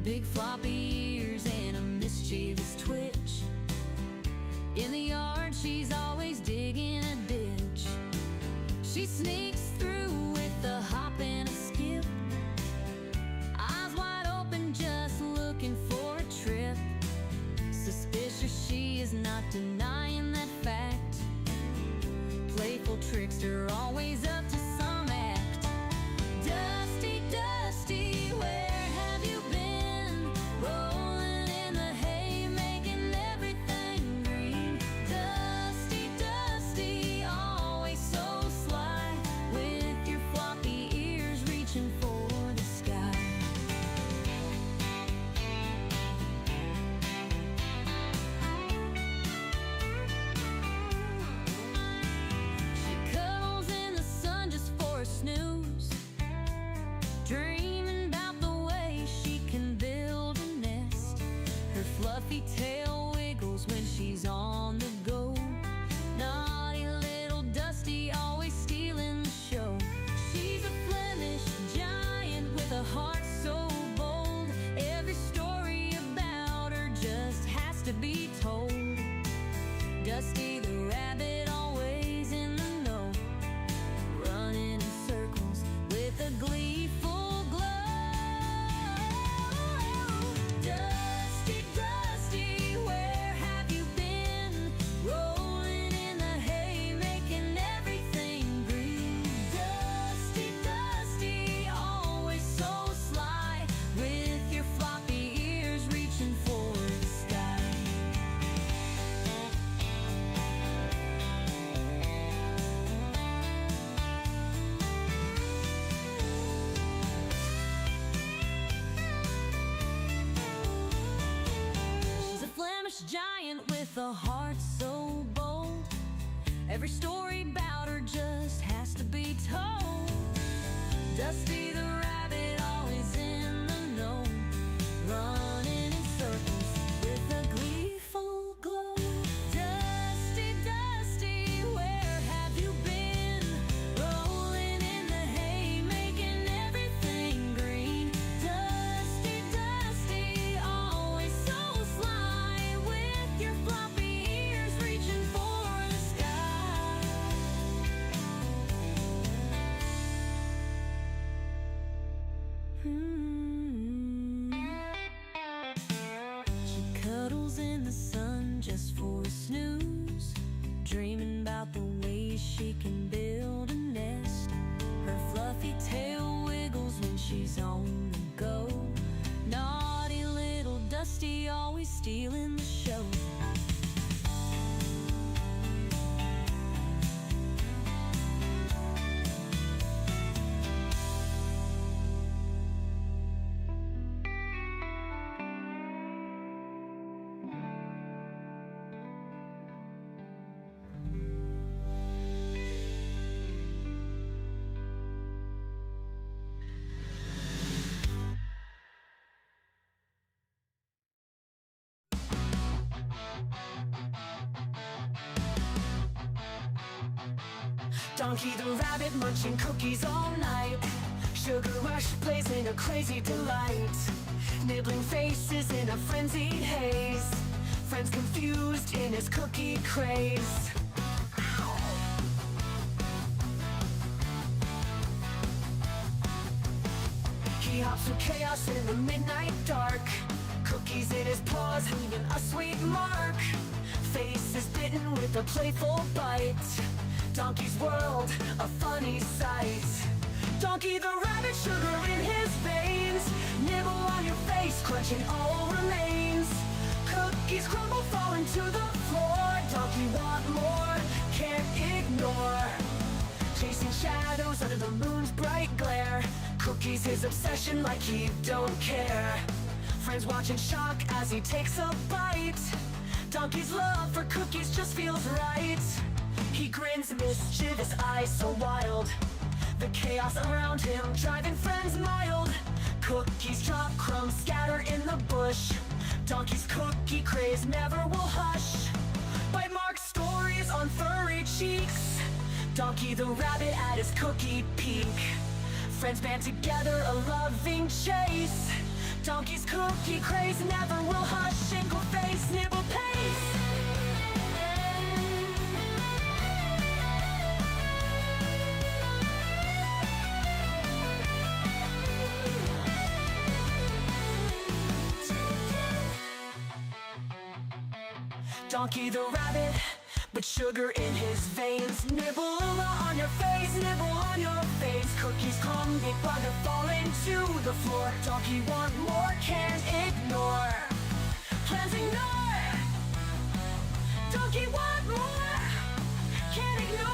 big floppy ears and a mischievous twitch. In the yard she's always digging a ditch. She sneaks through with a hop and a skip, eyes wide open just looking for a trip. Suspicious she is not denying that fact. Playful trickster always up to some act. Dusty, Dusty, where have you been? Rolling in the hay, making everything green. Dusty, Dusty, always so sly, with your floppy ears reaching for the sky. She cuddles in the sun just for a snooze, dreaming about the way she can build a nest. Her fluffy tail wiggles when she's on the go. Naughty little Dusty, always stealing the show. She's a Flemish giant with a heart so bold. Every story about her just has to be told. Dusty the rabbit, always in the know, running in circles with a gleeful glow. Dusty, Dusty, where have you been? Rolling in the hay, making everything green. Dusty, Dusty, always so sly, with your floppy ears reaching for the sky. She's a Flemish giant with a heart so bold. Every story about her just has to be told. Dusty the rabbit, always in the know, running in circles with a gleeful glow. Dusty, Dusty, where have you been? Rolling in the hay, making everything green. Dusty, Dusty, always so sly, with your floppy ears reaching for the sky. She cuddles in the sun just for a snooze, dreaming about the way she can build a nest. Her fluffy tail wiggles when she's on the go. Naughty little Dusty, always stealing the show. Donkey the rabbit munching cookies all night. Sugar rush blazing a crazy delight. Nibbling faces in a frenzied haze. Friends confused in his cookie craze. He hops through chaos in the midnight dark. Cookies in his paws leaving a sweet mark. Face is bitten with a playful bite. Donkey's world, a funny sight. Donkey the rabbit, sugar in his veins. Nibble on your face, crunching all remains. Cookies crumble, falling to the floor. Donkey want more, can't ignore. Chasing shadows under the moon's bright glare. Cookies his obsession like he don't care. Friends watch in shock as he takes a bite. Donkey's love for cookies just feels right. He grins, mischievous eyes so wild. The chaos around him driving friends mild. Cookies drop, crumbs scatter in the bush. Donkey's cookie craze never will hush. Bite mark stories on furry cheeks. Donkey the rabbit at his cookie peak. Friends band together, a loving chase. Donkey's cookie craze never will hush. Single face, nibble pace. Donkey the rabbit, but sugar in his veins. Nibble on your face, nibble on your face. Cookies come, big bugger falling to the floor. Donkey want more, can't ignore. Plans ignore. Donkey want more, can't ignore.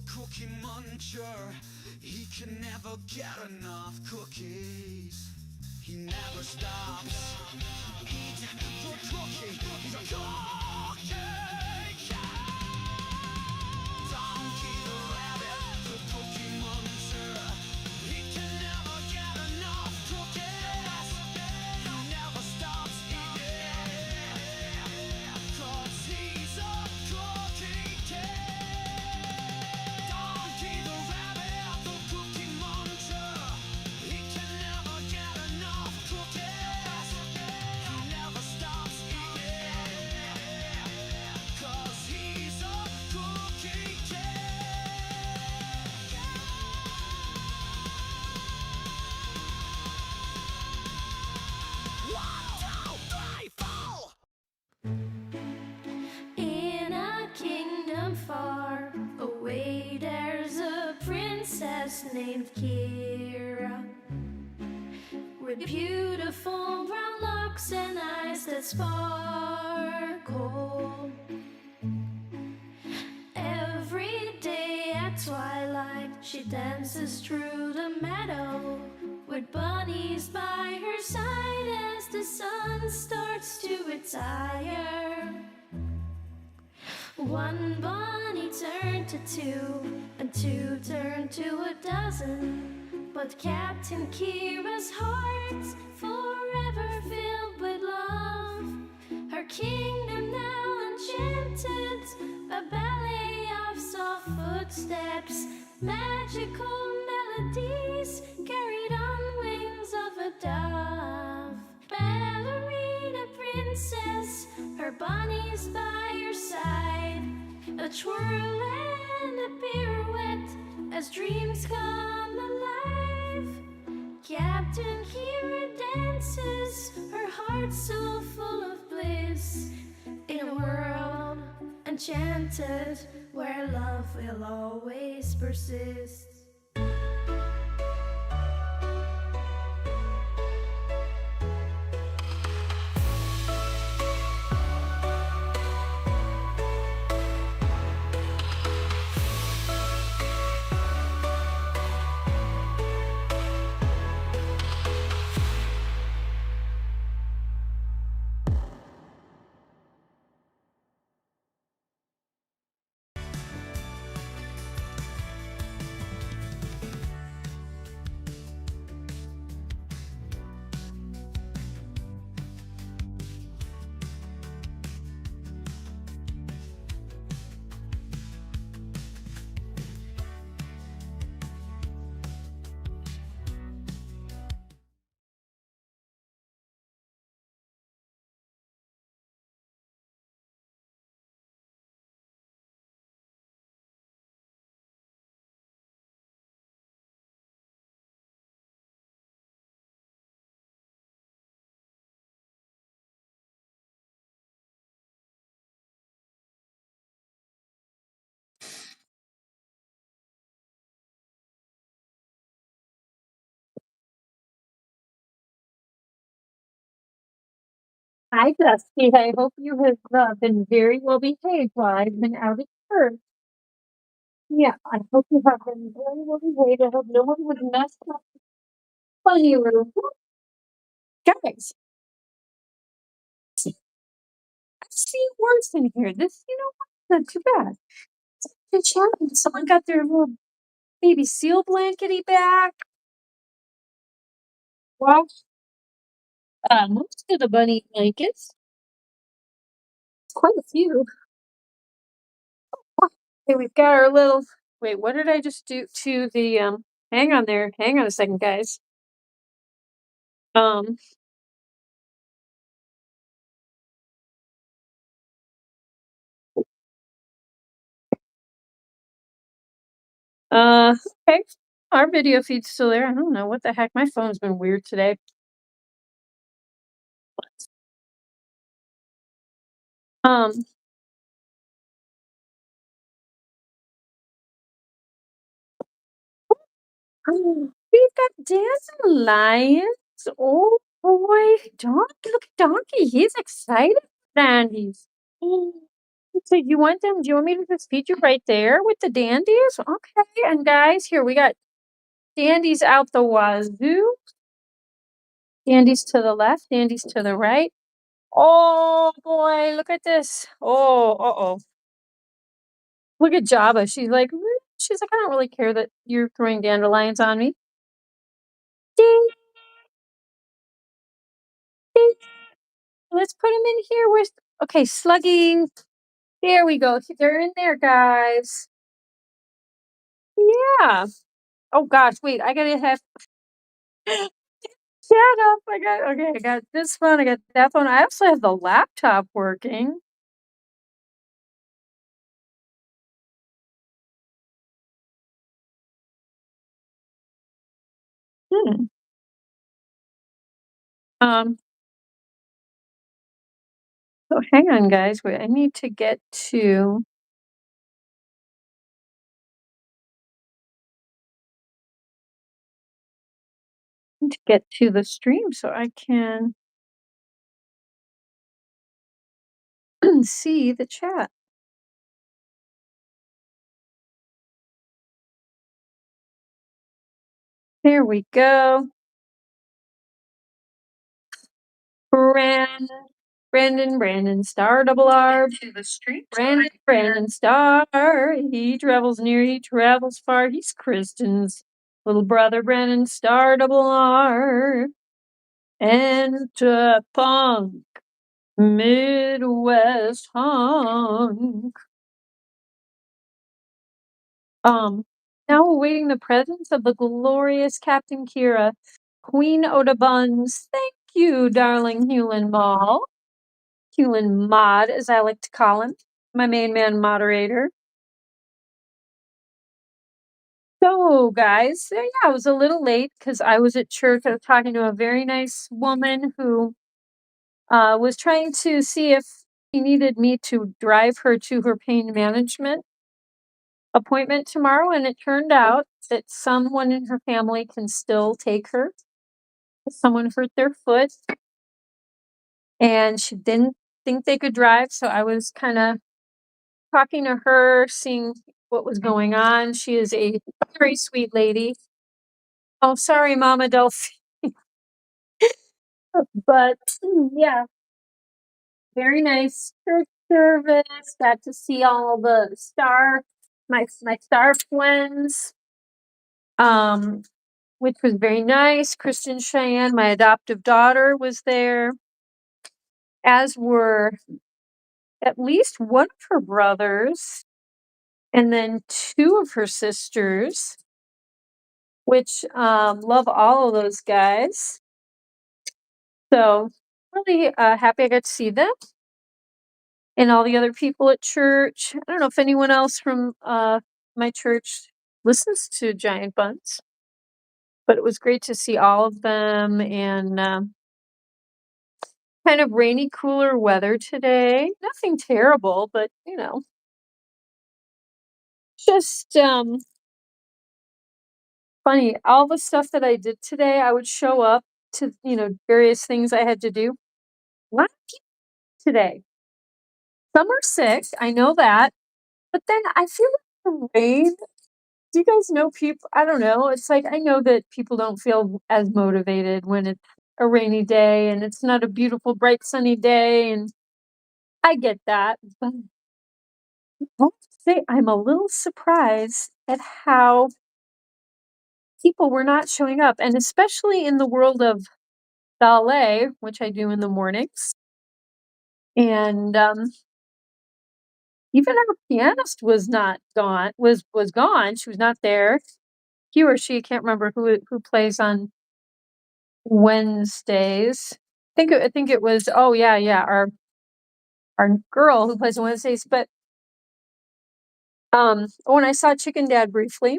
Cookie muncher, he can never get enough cookies. He never stops. Eat the cookie, he's a cookie cat. Donkey the rabbit, the cookie muncher, he can never get enough cookies. He never stops eating, 'cause he's a cookie cat. In a kingdom far away, there's a princess named Kira, with beautiful brown locks and eyes that sparkle. Every day at twilight, she dances through the meadow, with bunnies by her side as the sun starts to retire. One bunny turned to two, and two turned to a dozen. But Captain Kira's heart's forever filled with love. Her kingdom now enchanted, a ballet of soft footsteps, magical melodies carried on wings of a dove. Ballerina princess, her bunnies by her side, a twirl and a pirouette as dreams come alive. Captain Kira dances, her heart so full of bliss, in a world enchanted where love will always persist. Hi, Dusty. I hope you have been very well behaved while I've been out at church. Yeah, I hope you have been very well behaved. I hope no one would mess up the funny room. Guys, I've seen worse in here. This, not too bad. Good job. Someone got their little baby seal blankety back. Washed most of the bunny blankets. Quite a few. Okay, we've got our little. Wait, what did I just do to the hang on there. Hang on a second, guys. Um okay. Our video feed's still there. I don't know what the heck. My phone's been weird today. Um we've got dancing lions. Oh boy, Donkey, look at Donkey. He's excited for dandies. So you want them? Do you want me to just feed you right there with the dandies? Okay, and guys, here we got dandies out the wazoo. Dandies to the left, dandies to the right. Oh boy, look at this. Oh, uh-oh. Look at Jabba. She's like, I don't really care that you're throwing dandelions on me. Ding, ding. Let's put them in here. Okay, slugging. There we go. They're in there, guys. Yeah. Oh gosh, wait, I gotta have shut up. I got this phone, I got that phone. I also have the laptop working. Hmm. Um, so hang on, guys. Wait, I need to get to the stream so I can see the chat. There we go. Brandon, star double R. To the street. Brandon Star. He travels near, he travels far. He's Kristen's little brother, Brandon Star double R. And punk. Midwest hunk. Now awaiting the presence of the glorious Captain Kira, Queen Oda Bunz. Thank you, darling Hewlin Mall. Hewlin Mod, as I like to call him, my main man moderator. So, guys, yeah, I was a little late because I was at church. I was talking to a very nice woman who was trying to see if she needed me to drive her to her pain management appointment tomorrow. And it turned out that someone in her family can still take her. Someone hurt their foot and she didn't think they could drive. So I was kind of talking to her, seeing what was going on. She is a very sweet lady. Oh, sorry, Mama Delphine. But yeah, very nice church service. Got to see all the my star twins, which was very nice. Kristen Cheyenne, my adoptive daughter, was there, as were at least one of her brothers, and then two of her sisters, which love all of those guys. So really happy I got to see them and all the other people at church. I don't know if anyone else from my church listens to Giant Bunz, but it was great to see all of them, and kind of rainy, cooler weather today. Nothing terrible, but just funny. All the stuff that I did today, I would show up to various things I had to do. A lot of people today. Some are sick, I know that, but then I feel like the rain. Do you guys know people? I don't know. It's like I know that people don't feel as motivated when it's a rainy day and it's not a beautiful, bright, sunny day, and I get that. But I have to say, I'm a little surprised at how people were not showing up, and especially in the world of ballet, which I do in the mornings. And even our pianist was not gone. Was gone. She was not there. He or she, can't remember who plays on Wednesdays. I think it was. Oh yeah, yeah. Our girl who plays on Wednesdays. But when I saw Chicken Dad briefly,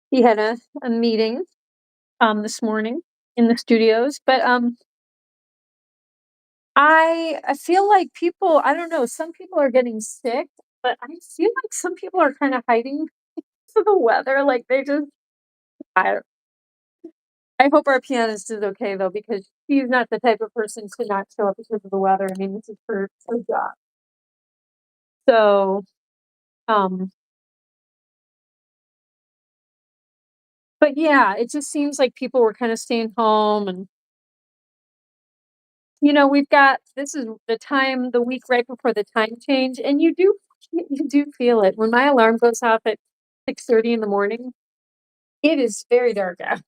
he had a meeting this morning in the studios. But I feel like people. I don't know. Some people are getting sick, but I feel like some people are kind of hiding to the weather. Like they just. I I hope our pianist is okay though, because she's not the type of person to not show up because of the weather. I mean, this is her job. So, um, but yeah, it just seems like people were kind of staying home, and we've got this is the week right before the time change, and you do feel it when my alarm goes off at 6:30 in the morning. It is very dark out.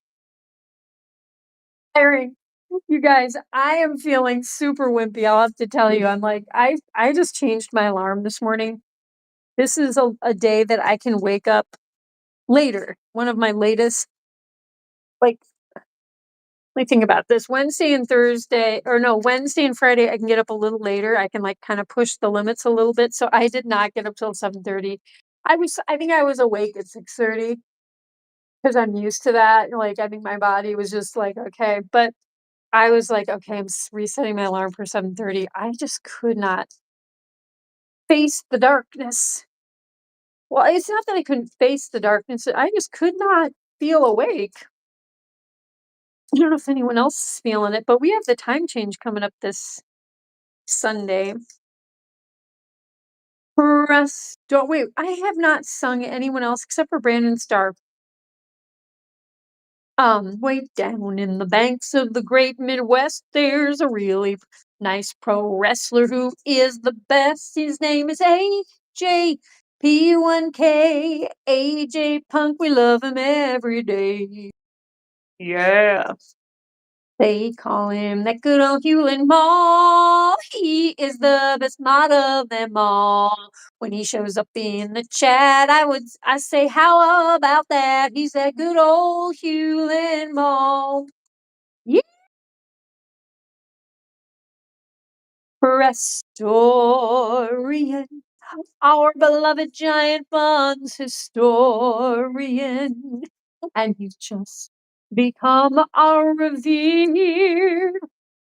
Tiring. You guys, I am feeling super wimpy. I'll have to tell you, I'm like, I just changed my alarm this morning. This is a day that I can wake up later. One of my latest, like, let me think about this. Wednesday and Thursday, or no, Wednesday and Friday, I can get up a little later. I can like kind of push the limits a little bit. So I did not get up till 7:30. I think I was awake at 6:30 because I'm used to that. Like, I think my body was just like, okay. But I was like, okay, I'm resetting my alarm for 7:30. I just could not face the darkness. Well, it's not that I couldn't face the darkness. I just could not feel awake. I don't know if anyone else is feeling it, but we have the time change coming up this Sunday. Press don't wait, I have not sung anyone else except for Brandon Starr. Way down in the banks of the great Midwest, there's a really nice pro wrestler who is the best. His name is AJ P1K. AJ Punk, we love him every day. Yeah. They call him that good old Hewlin' Mall. He is the best mod of them all. When he shows up in the chat, I say, how about that? He's that good old Hewlin' Mall. Yeah. Historian, our beloved giant Bunz historian, and he's just become our revered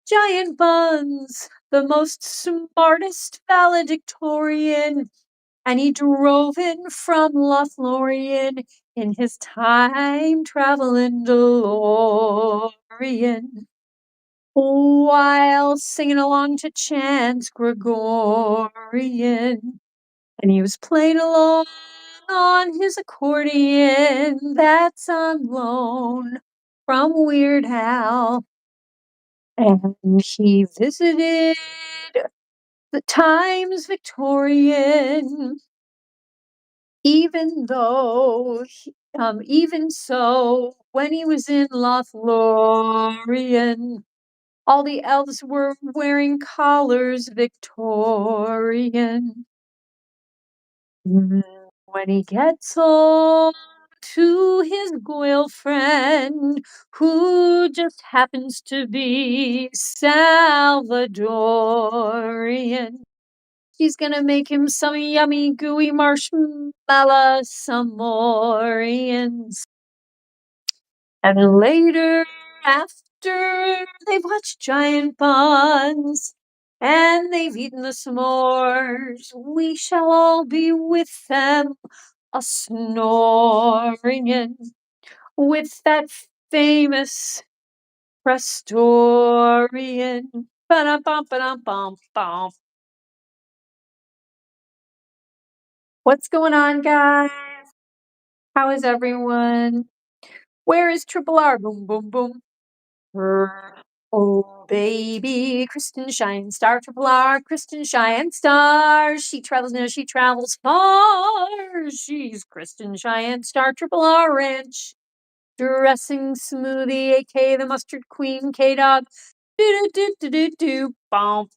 giant Bunz, the most smartest valedictorian, and he drove in from Lothlorien in his time traveling DeLorean, while singing along to chants Gregorian. And he was playing along on his accordion that's on loan from Weird Al. And he visited the Times Victorian, even so, when he was in Lothlorien, all the elves were wearing collars Victorian. When he gets home to his girlfriend, who just happens to be Salvadorian, he's gonna make him some yummy, gooey marshmallow Samorians. And later, after they've watched Giant Buns and they've eaten the s'mores, we shall all be with them a snoring with that famous Prestorian. Ba-dum, bum, bum, bum. What's going on, guys? How is everyone? Where is Triple R? Boom, boom, boom. Oh, baby, Kristen Shine Star, Triple R, Kristen Cheyenne Star. She travels near, she travels far. She's Kristen Cheyenne Star, Triple R Ranch. Dressing smoothie, aka the mustard queen, K-Dog. Do do do do do do. Bomb.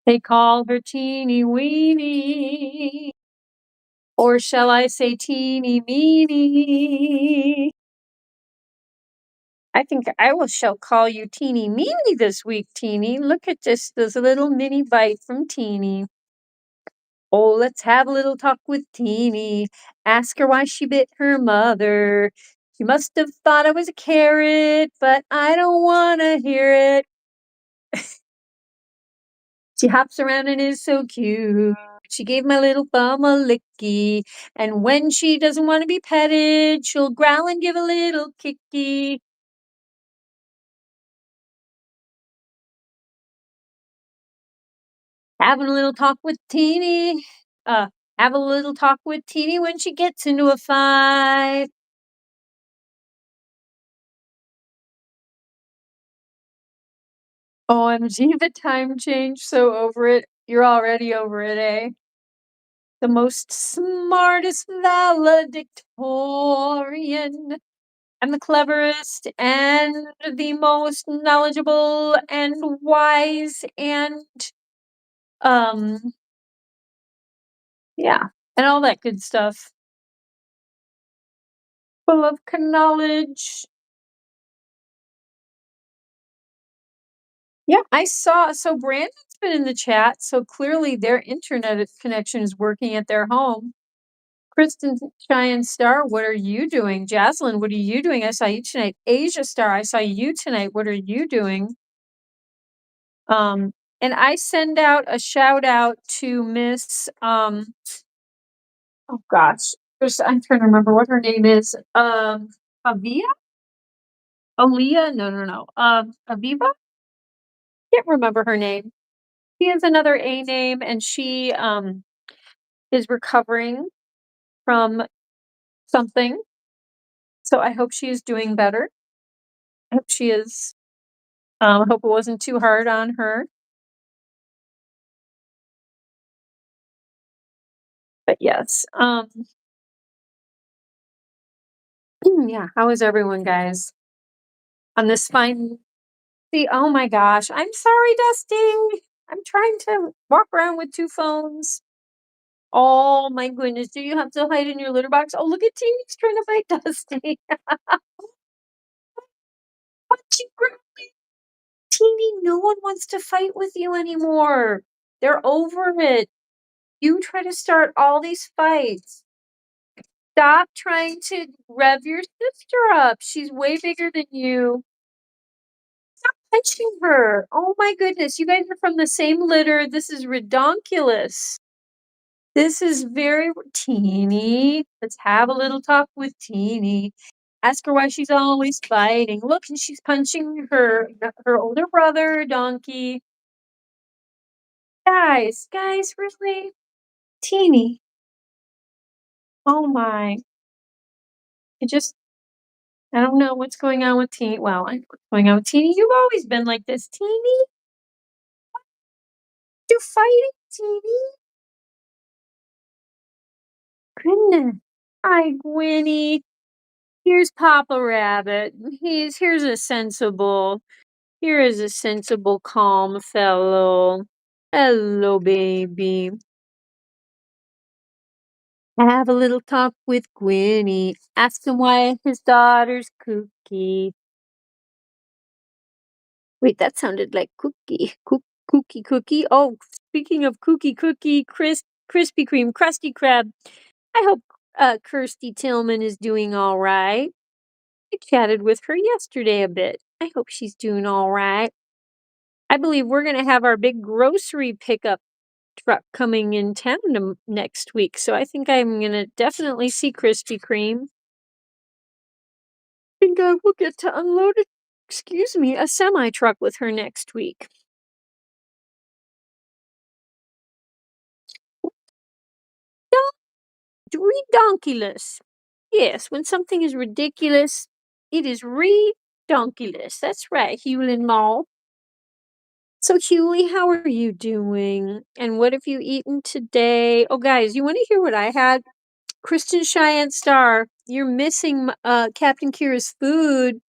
They call her Teeny Weeny. Or shall I say teeny meeny? I think shall call you teeny meeny this week, Teeny. Look at this little mini bite from Teeny. Oh, let's have a little talk with Teeny. Ask her why she bit her mother. She must have thought I was a carrot, but I don't want to hear it. She hops around and is so cute. She gave my little bum a licky. And when she doesn't want to be petted, she'll growl and give a little kicky. Having a little talk with Teeny. Have a little talk with Teeny when she gets into a fight. OMG, the time change. So over it. You're already over it, eh? The most smartest valedictorian. I'm the cleverest and the most knowledgeable and wise and um yeah, and all that good stuff. Full of knowledge. Yeah, I saw so Brandon's been in the chat, so clearly their internet connection is working at their home. Kristen Cheyenne Star, what are you doing? Jaslyn, what are you doing? I saw you tonight. Asia Star, I saw you tonight. What are you doing? And I send out a shout out to Miss oh gosh, I'm trying to remember what her name is. Avia? Aaliyah? No. Aviva? Can't remember her name. She has another A name, and she is recovering from something. So I hope she is doing better. I hope she is. I hope it wasn't too hard on her. But yes. Yeah, how is everyone, guys? On this fine see, oh my gosh. I'm sorry, Dusty. I'm trying to walk around with two phones. Oh my goodness. Do you have to hide in your litter box? Oh, look at Teeny's trying to fight Dusty. What you girly? Teeny, no one wants to fight with you anymore. They're over it. You try to start all these fights. Stop trying to rev your sister up. She's way bigger than you. Stop touching her. Oh my goodness. You guys are from the same litter. This is redonkulous. This is very Teeny. Let's have a little talk with Teeny. Ask her why she's always fighting. Look, and she's punching her older brother, Donkey. Guys, really? Teeny. Oh my. I don't know what's going on with Teeny. Well, I know what's going on with Teeny. You've always been like this, Teeny. You fighting, Teeny? Goodness. Hi, Gwynnie. Here's Papa Rabbit. Here is a sensible, calm fellow. Hello, baby. Have a little talk with Gwynnie. Ask him why his daughter's kooky. Wait, that sounded like cookie. Cookie. Oh, speaking of cookie, Krispy Kreme, Krusty Krab. I hope Kirsty Tillman is doing all right. I chatted with her yesterday a bit. I hope she's doing all right. I believe we're going to have our big grocery pickup truck coming in town next week. So I think I'm going to definitely see Krispy Kreme. I think I will get to unload it excuse me, a semi truck with her next week. Redonkulous. Yes, when something is ridiculous, it is redonkulous. That's right, Hewlin Mall. So, Hewley, how are you doing? And what have you eaten today? Oh, guys, you want to hear what I had? Kristen Cheyenne Star, you're missing Captain Kira's food.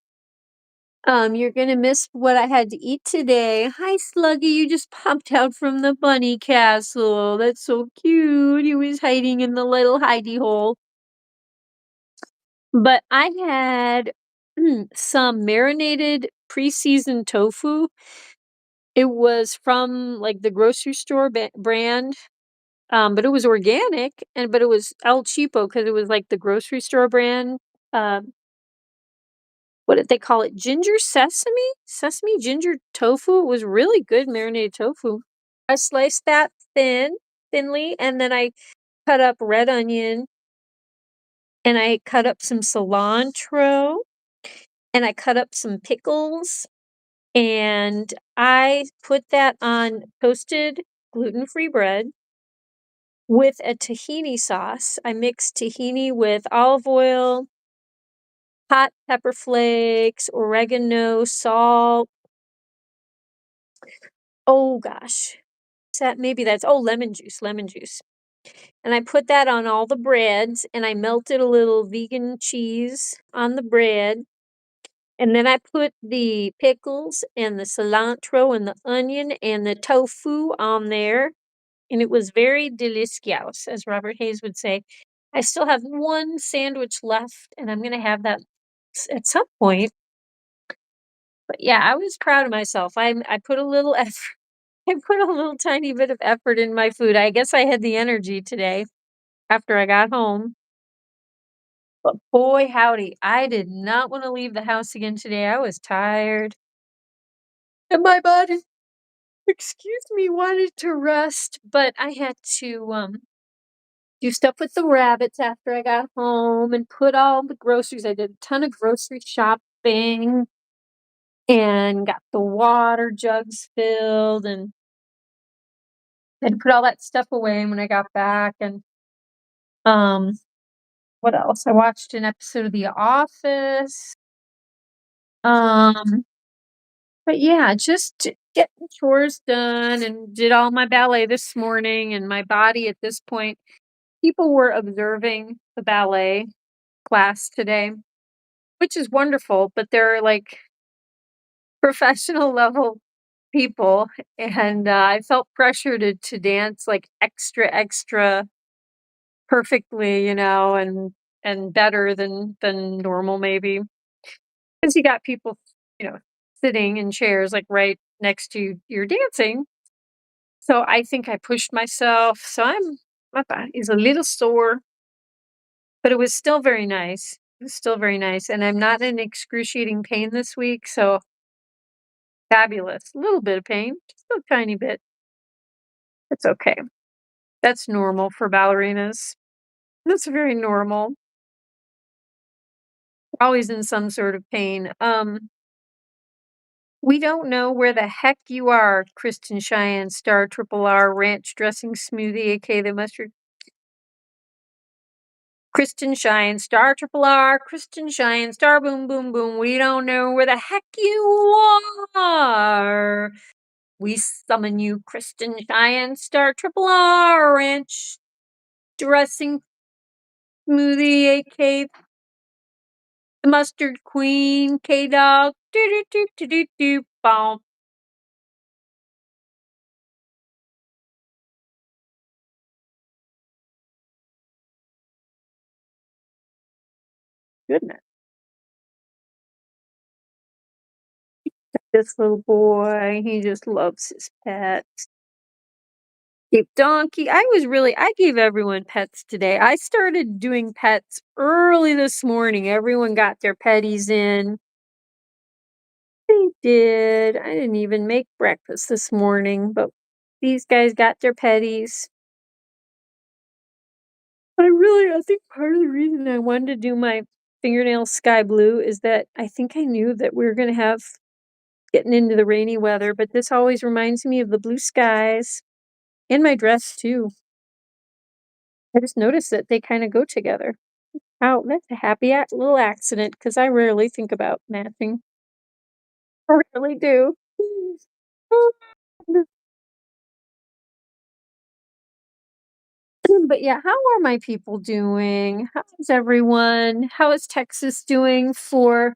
You're gonna miss what I had to eat today. Hi, Sluggy, you just popped out from the bunny castle. That's so cute. He was hiding in the little hidey hole. But I had some marinated pre-seasoned tofu. It was from like the grocery store brand, but it was organic, but it was El Cheapo because it was like the grocery store brand. What did they call it? Ginger sesame? Sesame ginger tofu? It was really good marinated tofu. I sliced that thinly, and then I cut up red onion, and I cut up some cilantro, and I cut up some pickles, and I put that on toasted gluten-free bread with a tahini sauce. I mixed tahini with olive oil, hot pepper flakes, oregano, salt. Oh gosh. Lemon juice. And I put that on all the breads, and I melted a little vegan cheese on the bread. And then I put the pickles and the cilantro and the onion and the tofu on there. And it was very delicious, as Robert Hayes would say. I still have one sandwich left, and I'm going to have that at some point. But yeah, I was proud of myself. I put a little effort. I put a little tiny bit of effort in my food. I guess I had the energy today after I got home. But boy, howdy, I did not want to leave the house again today. I was tired. And my body, excuse me, wanted to rest, but I had to do stuff with the rabbits after I got home and put all the groceries. I did a ton of grocery shopping and got the water jugs filled, and I had to put all that stuff away when I got back. And what else? I watched an episode of The Office. Um, but yeah, just getting chores done, and did all my ballet this morning. And my body at this point, people were observing the ballet class today, which is wonderful, but they're like professional level people, and I felt pressure to dance like extra perfectly, and better than normal maybe. Because you got people, sitting in chairs like right next to your dancing. So I think I pushed myself. So my body is a little sore, but it was still very nice. It was still very nice. And I'm not in excruciating pain this week. So fabulous. A little bit of pain, just a tiny bit. It's okay. That's normal for ballerinas. That's very normal. Always in some sort of pain. We don't know where the heck you are, Kristen Cheyenne Star Triple R Ranch Dressing Smoothie, aka the mustard. Kristen Cheyenne Star Triple R, Kristen Cheyenne Star Boom Boom Boom. We don't know where the heck you are. We summon you, Kristen Cheyenne Star Triple R Ranch Dressing Smoothie, aka the Mustard Queen, K Dog. Do do do do do do. Bomb. Goodness. This little boy, he just loves his pets. Gave Donkey. I gave everyone pets today. I started doing pets early this morning. Everyone got their petties in. They did. I didn't even make breakfast this morning, but these guys got their petties. I think part of the reason I wanted to do my fingernails sky blue is that I think I knew that we were gonna have getting into the rainy weather, but this always reminds me of the blue skies and my dress too. I just noticed that they kind of go together. Oh, that's a happy little accident because I rarely think about matching. I really do. But yeah, how are my people doing? How's everyone? How is Texas doing for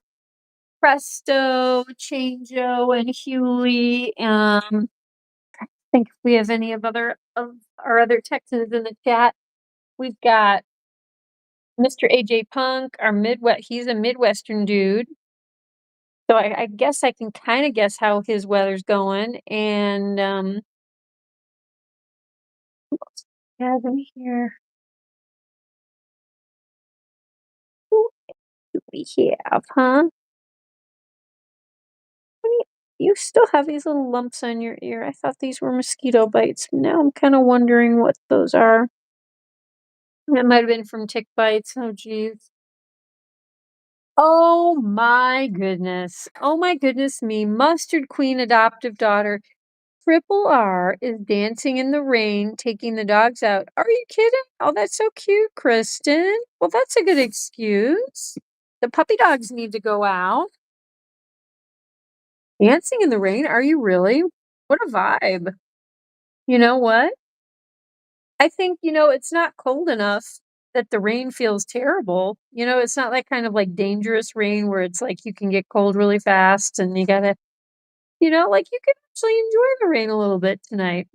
Presto, Changeo, and Hewley? Think if we have any of our other Texans in the chat. We've got Mr. AJ Punk, our Midwest. He's a Midwestern dude, so I guess I can kind of guess how his weather's going. And who else do we have in here? Who do we have, huh? What you still have these little lumps on your ear. I thought these were mosquito bites. Now I'm kind of wondering what those are. That might have been from tick bites. Oh, geez. Oh my goodness. Oh my goodness me. Mustard Queen adoptive daughter. Triple R is dancing in the rain, taking the dogs out. Are you kidding? Oh, that's so cute, Kristen. Well, that's a good excuse. The puppy dogs need to go out. Dancing in the rain? Are you really? What a vibe. You know what? I think, it's not cold enough that the rain feels terrible. It's not like kind of like dangerous rain where it's like you can get cold really fast and you gotta, like you can actually enjoy the rain a little bit tonight.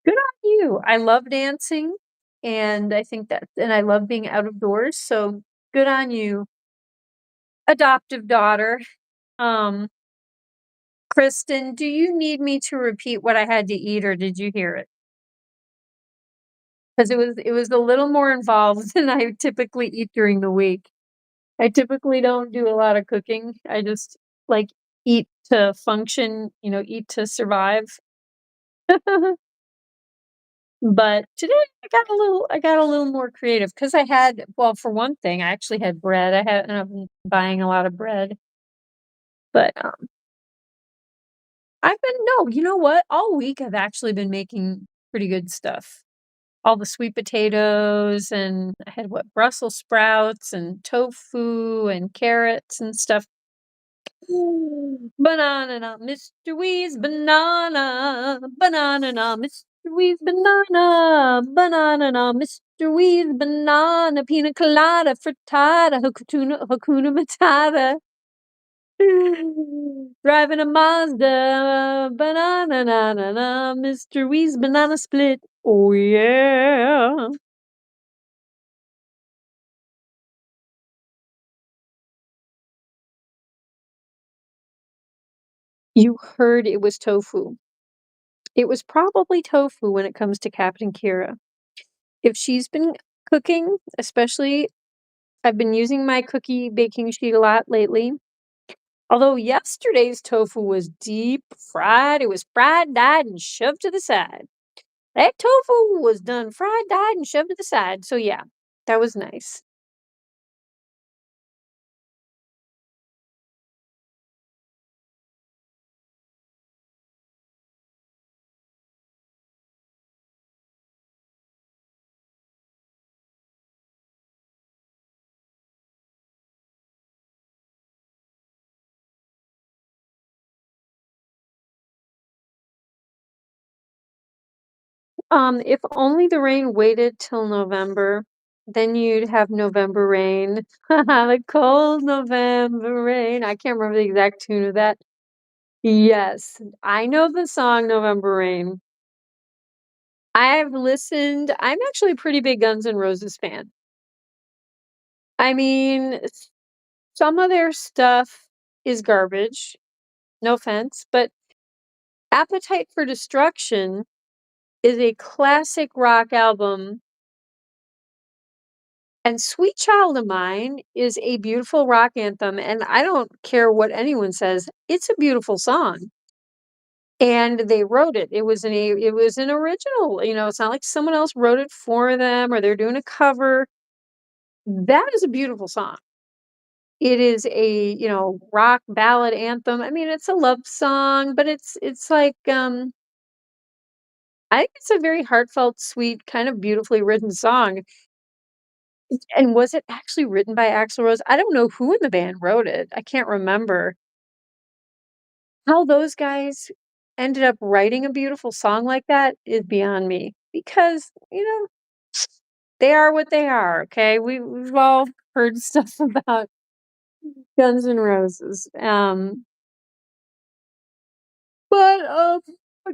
Good on you. I love dancing and I love being out of doors. So good on you, adoptive daughter. Um, Kristen, do you need me to repeat what I had to eat or did you hear it? Because it was a little more involved than I typically eat during the week. I typically don't do a lot of cooking. I just like eat to function, eat to survive. But today I got a little more creative because well, for one thing, I actually had bread. I've been buying a lot of bread. But no, you know what? All week I've actually been making pretty good stuff. All the sweet potatoes and I had Brussels sprouts and tofu and carrots and stuff. Banana, Mr. Wee's banana, banana, Mr. Wee's banana, banana, Mr. Wee's banana, pina colada, frittata, Hakuna Matata. Driving a Mazda, banana, na, na, na, Mr. Wee's banana split. Oh yeah. You heard it was tofu. It was probably tofu when it comes to Captain Kira. If she's been cooking, especially I've been using my cookie baking sheet a lot lately. Although yesterday's tofu was deep fried, it was fried, dyed, and shoved to the side. That tofu was done fried, dyed, and shoved to the side. So yeah, that was nice. If only the rain waited till November, then you'd have November rain. The cold November rain. I can't remember the exact tune of that. Yes, I know the song November Rain. I'm actually a pretty big Guns N' Roses fan. I mean, some of their stuff is garbage, no offense, but Appetite for Destruction is a classic rock album, and Sweet Child of Mine is a beautiful rock anthem, and I don't care what anyone says, it's a beautiful song. And they wrote it. It was an original, it's not like someone else wrote it for them or they're doing a cover. That is a beautiful song. It is a, rock ballad anthem. I mean, it's a love song, but it's like, I think it's a very heartfelt, sweet, kind of beautifully written song. And was it actually written by Axl Rose? I don't know who in the band wrote it. I can't remember. How those guys ended up writing a beautiful song like that is beyond me because, they are what they are, okay? We've all heard stuff about Guns N' Roses. But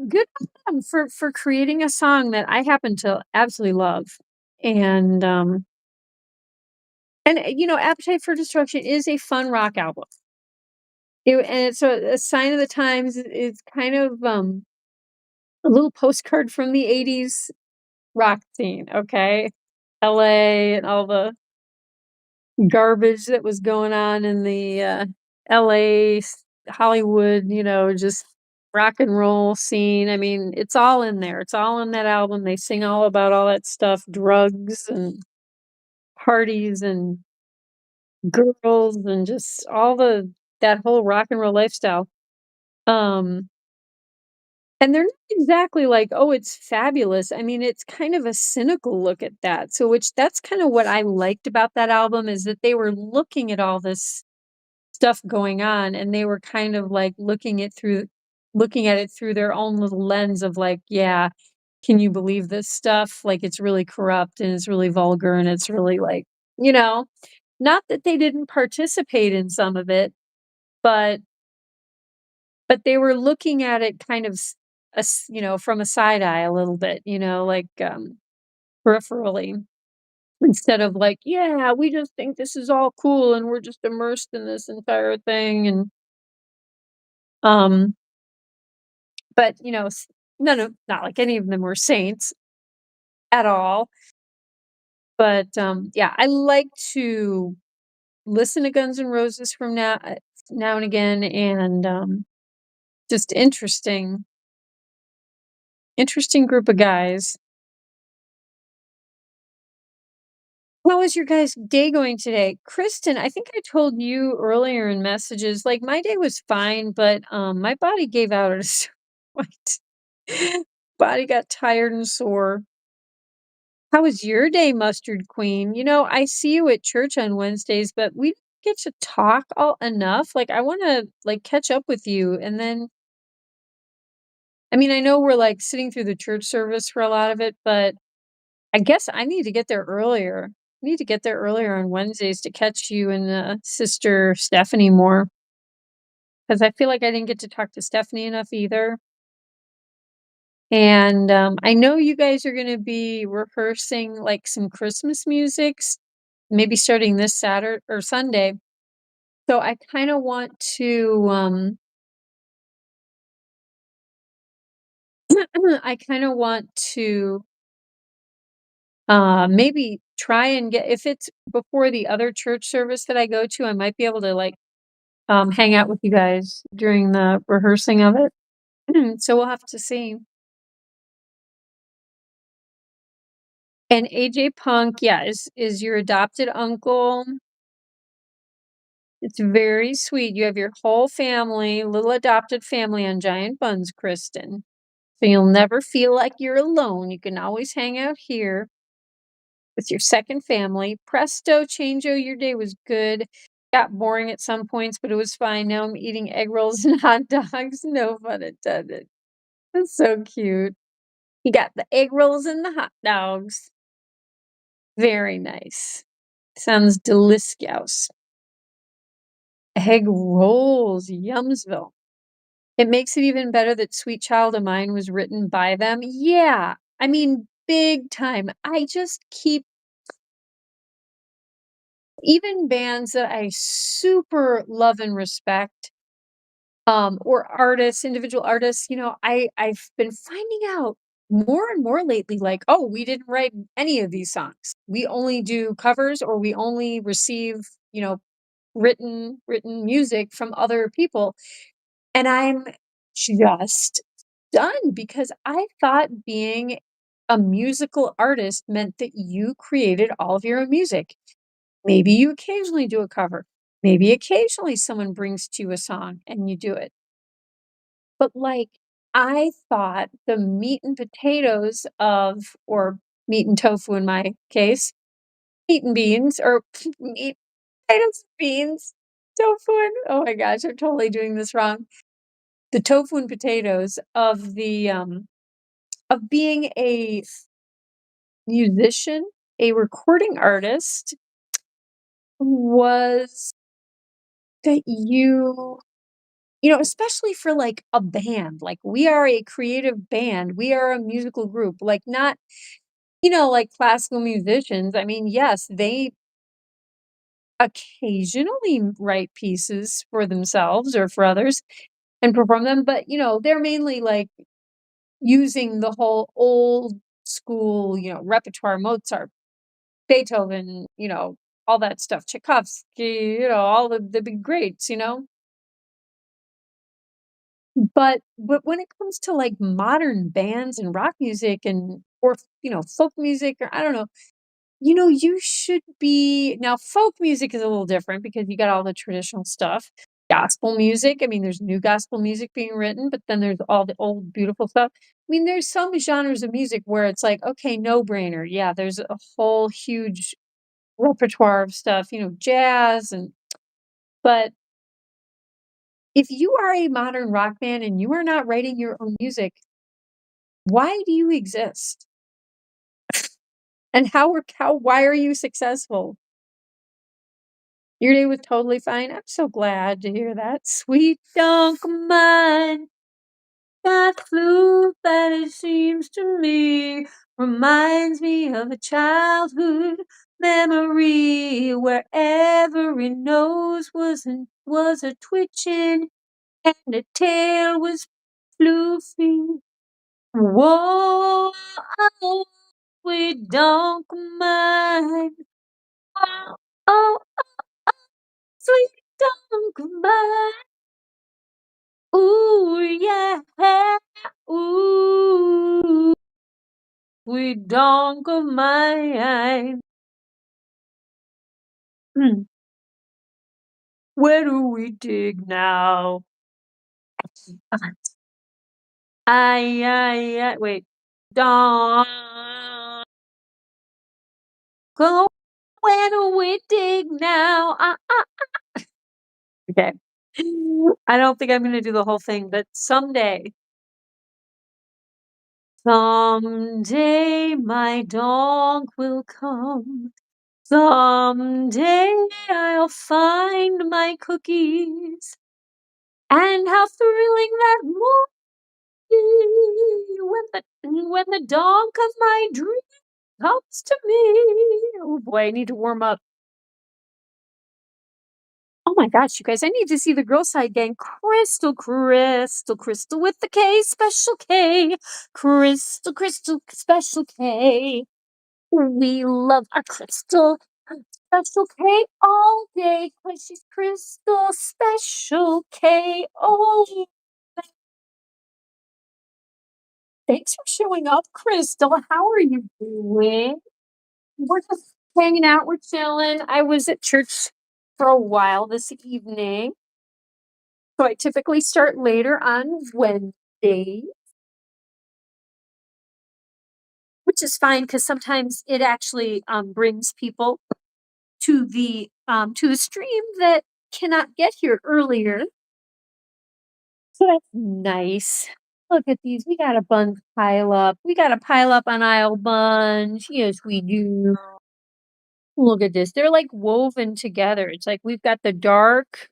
good on them for creating a song that I happen to absolutely love. And Appetite for Destruction is a fun rock album. And it's a sign of the times. It's kind of a little postcard from the 80s rock scene, okay? LA and all the garbage that was going on in the LA, Hollywood, just rock and roll scene. I mean, it's all in there. It's all in that album. They sing all about all that stuff, drugs and parties and girls and just all that whole rock and roll lifestyle. Um and they're not exactly like, "Oh, it's fabulous." I mean, it's kind of a cynical look at that. So which that's kind of what I liked about that album is that they were looking at all this stuff going on and they were kind of like looking at it through their own little lens of like, yeah, can you believe this stuff? Like it's really corrupt and it's really vulgar and it's really like, you know, not that they didn't participate in some of it, but they were looking at it kind of from a side eye a little bit, like peripherally instead of like, yeah, we just think this is all cool and we're just immersed in this entire thing and um but none of not like any of them were saints at all. But yeah, I like to listen to Guns N' Roses from now and again and just interesting group of guys. How was your guys' day going today? Kristen, I think I told you earlier in messages, like my day was fine, but my body gave out at a certain point. Body got tired and sore. How was your day, Mustard Queen? I see you at church on Wednesdays, but we don't get to talk all enough. Like I want to like catch up with you and then I mean, I know we're like sitting through the church service for a lot of it, but I guess I need to get there earlier. I need to get there earlier on Wednesdays to catch you and Sister Stephanie more because I feel like I didn't get to talk to Stephanie enough either. And I know you guys are going to be rehearsing like some Christmas musics, maybe starting this Saturday or Sunday. So I kind of want to, I kind of want to maybe try and get, if it's before the other church service that I go to, I might be able to like hang out with you guys during the rehearsing of it. So we'll have to see. And AJ Punk, yeah, is your adopted uncle. It's very sweet. You have your whole family, little adopted family on Giant Bunz, Kristen. So you'll never feel like you're alone. You can always hang out here with your second family. Presto, changeo, your day was good. Got boring at some points, but it was fine. Now I'm eating egg rolls and hot dogs. No pun intended. That's so cute. You got the egg rolls and the hot dogs. Very nice. Sounds delicious. Egg rolls, Yumsville. It makes it even better that Sweet Child of Mine was written by them. Yeah, I mean, big time. I just keep even bands that I super love and respect, or artists, individual artists, I've been finding out more and more lately, like, oh, we didn't write any of these songs. We only do covers or we only receive, written music from other people. And I'm just done because I thought being a musical artist meant that you created all of your own music. Maybe you occasionally do a cover. Maybe occasionally someone brings to you a song and you do it. But, like, I thought the meat and potatoes of or meat and tofu in my case, meat and beans or meat, potatoes, beans, tofu and oh my gosh, I'm totally doing this wrong. The tofu and potatoes of being a musician, a recording artist was that especially for, like, a band, like, we are a creative band, we are a musical group, like, not, like classical musicians, I mean, yes, they occasionally write pieces for themselves or for others and perform them, but, they're mainly, like, using the whole old school, repertoire, Mozart, Beethoven, all that stuff, Tchaikovsky, all the big greats, But when it comes to, like, modern bands and rock music and or, folk music or I don't know, you should be now folk music is a little different because you got all the traditional stuff. Gospel music, I mean, there's new gospel music being written, but then there's all the old beautiful stuff. I mean, there's some genres of music where it's like, okay, no-brainer. Yeah, there's a whole huge repertoire of stuff, jazz but if you are a modern rock band and you are not writing your own music, why do you exist? And why are you successful? Your day was totally fine? I'm so glad to hear that. Sweet donk of mine, that flute that it seems to me reminds me of a childhood memory where every nose was a twitching and a tail was floofy. Whoa, sweet donk of mine. Oh, oh, sweet donk of mine. Ooh, yeah. Ooh, sweet donk of mine. Hmm. Where do we dig now? Ay, wait. Donk. Go. Where do we dig now? Okay. I don't think I'm gonna do the whole thing, but someday my donk will come. Someday I'll find my cookies. And how thrilling that will be when the donk of my dream comes to me. Oh boy, I need to warm up. Oh my gosh, you guys, I need to see the Girl Side Gang. Crystal, Crystal, Crystal with the K, special K. Crystal, Crystal, special K. We love our Crystal. Special K all day, 'cause she's Crystal Special K. Oh, thanks for showing up, Crystal. How are you doing? We're just hanging out, we're chilling. I was at church for a while this evening. So I typically start later on Wednesday, which is fine because sometimes it actually brings people to the stream that cannot get here earlier. So that's nice. Look at these. We got a Bunz pile up. We got a pile up on aisle Bunz. Yes, we do. Look at this. They're like woven together. It's like we've got the dark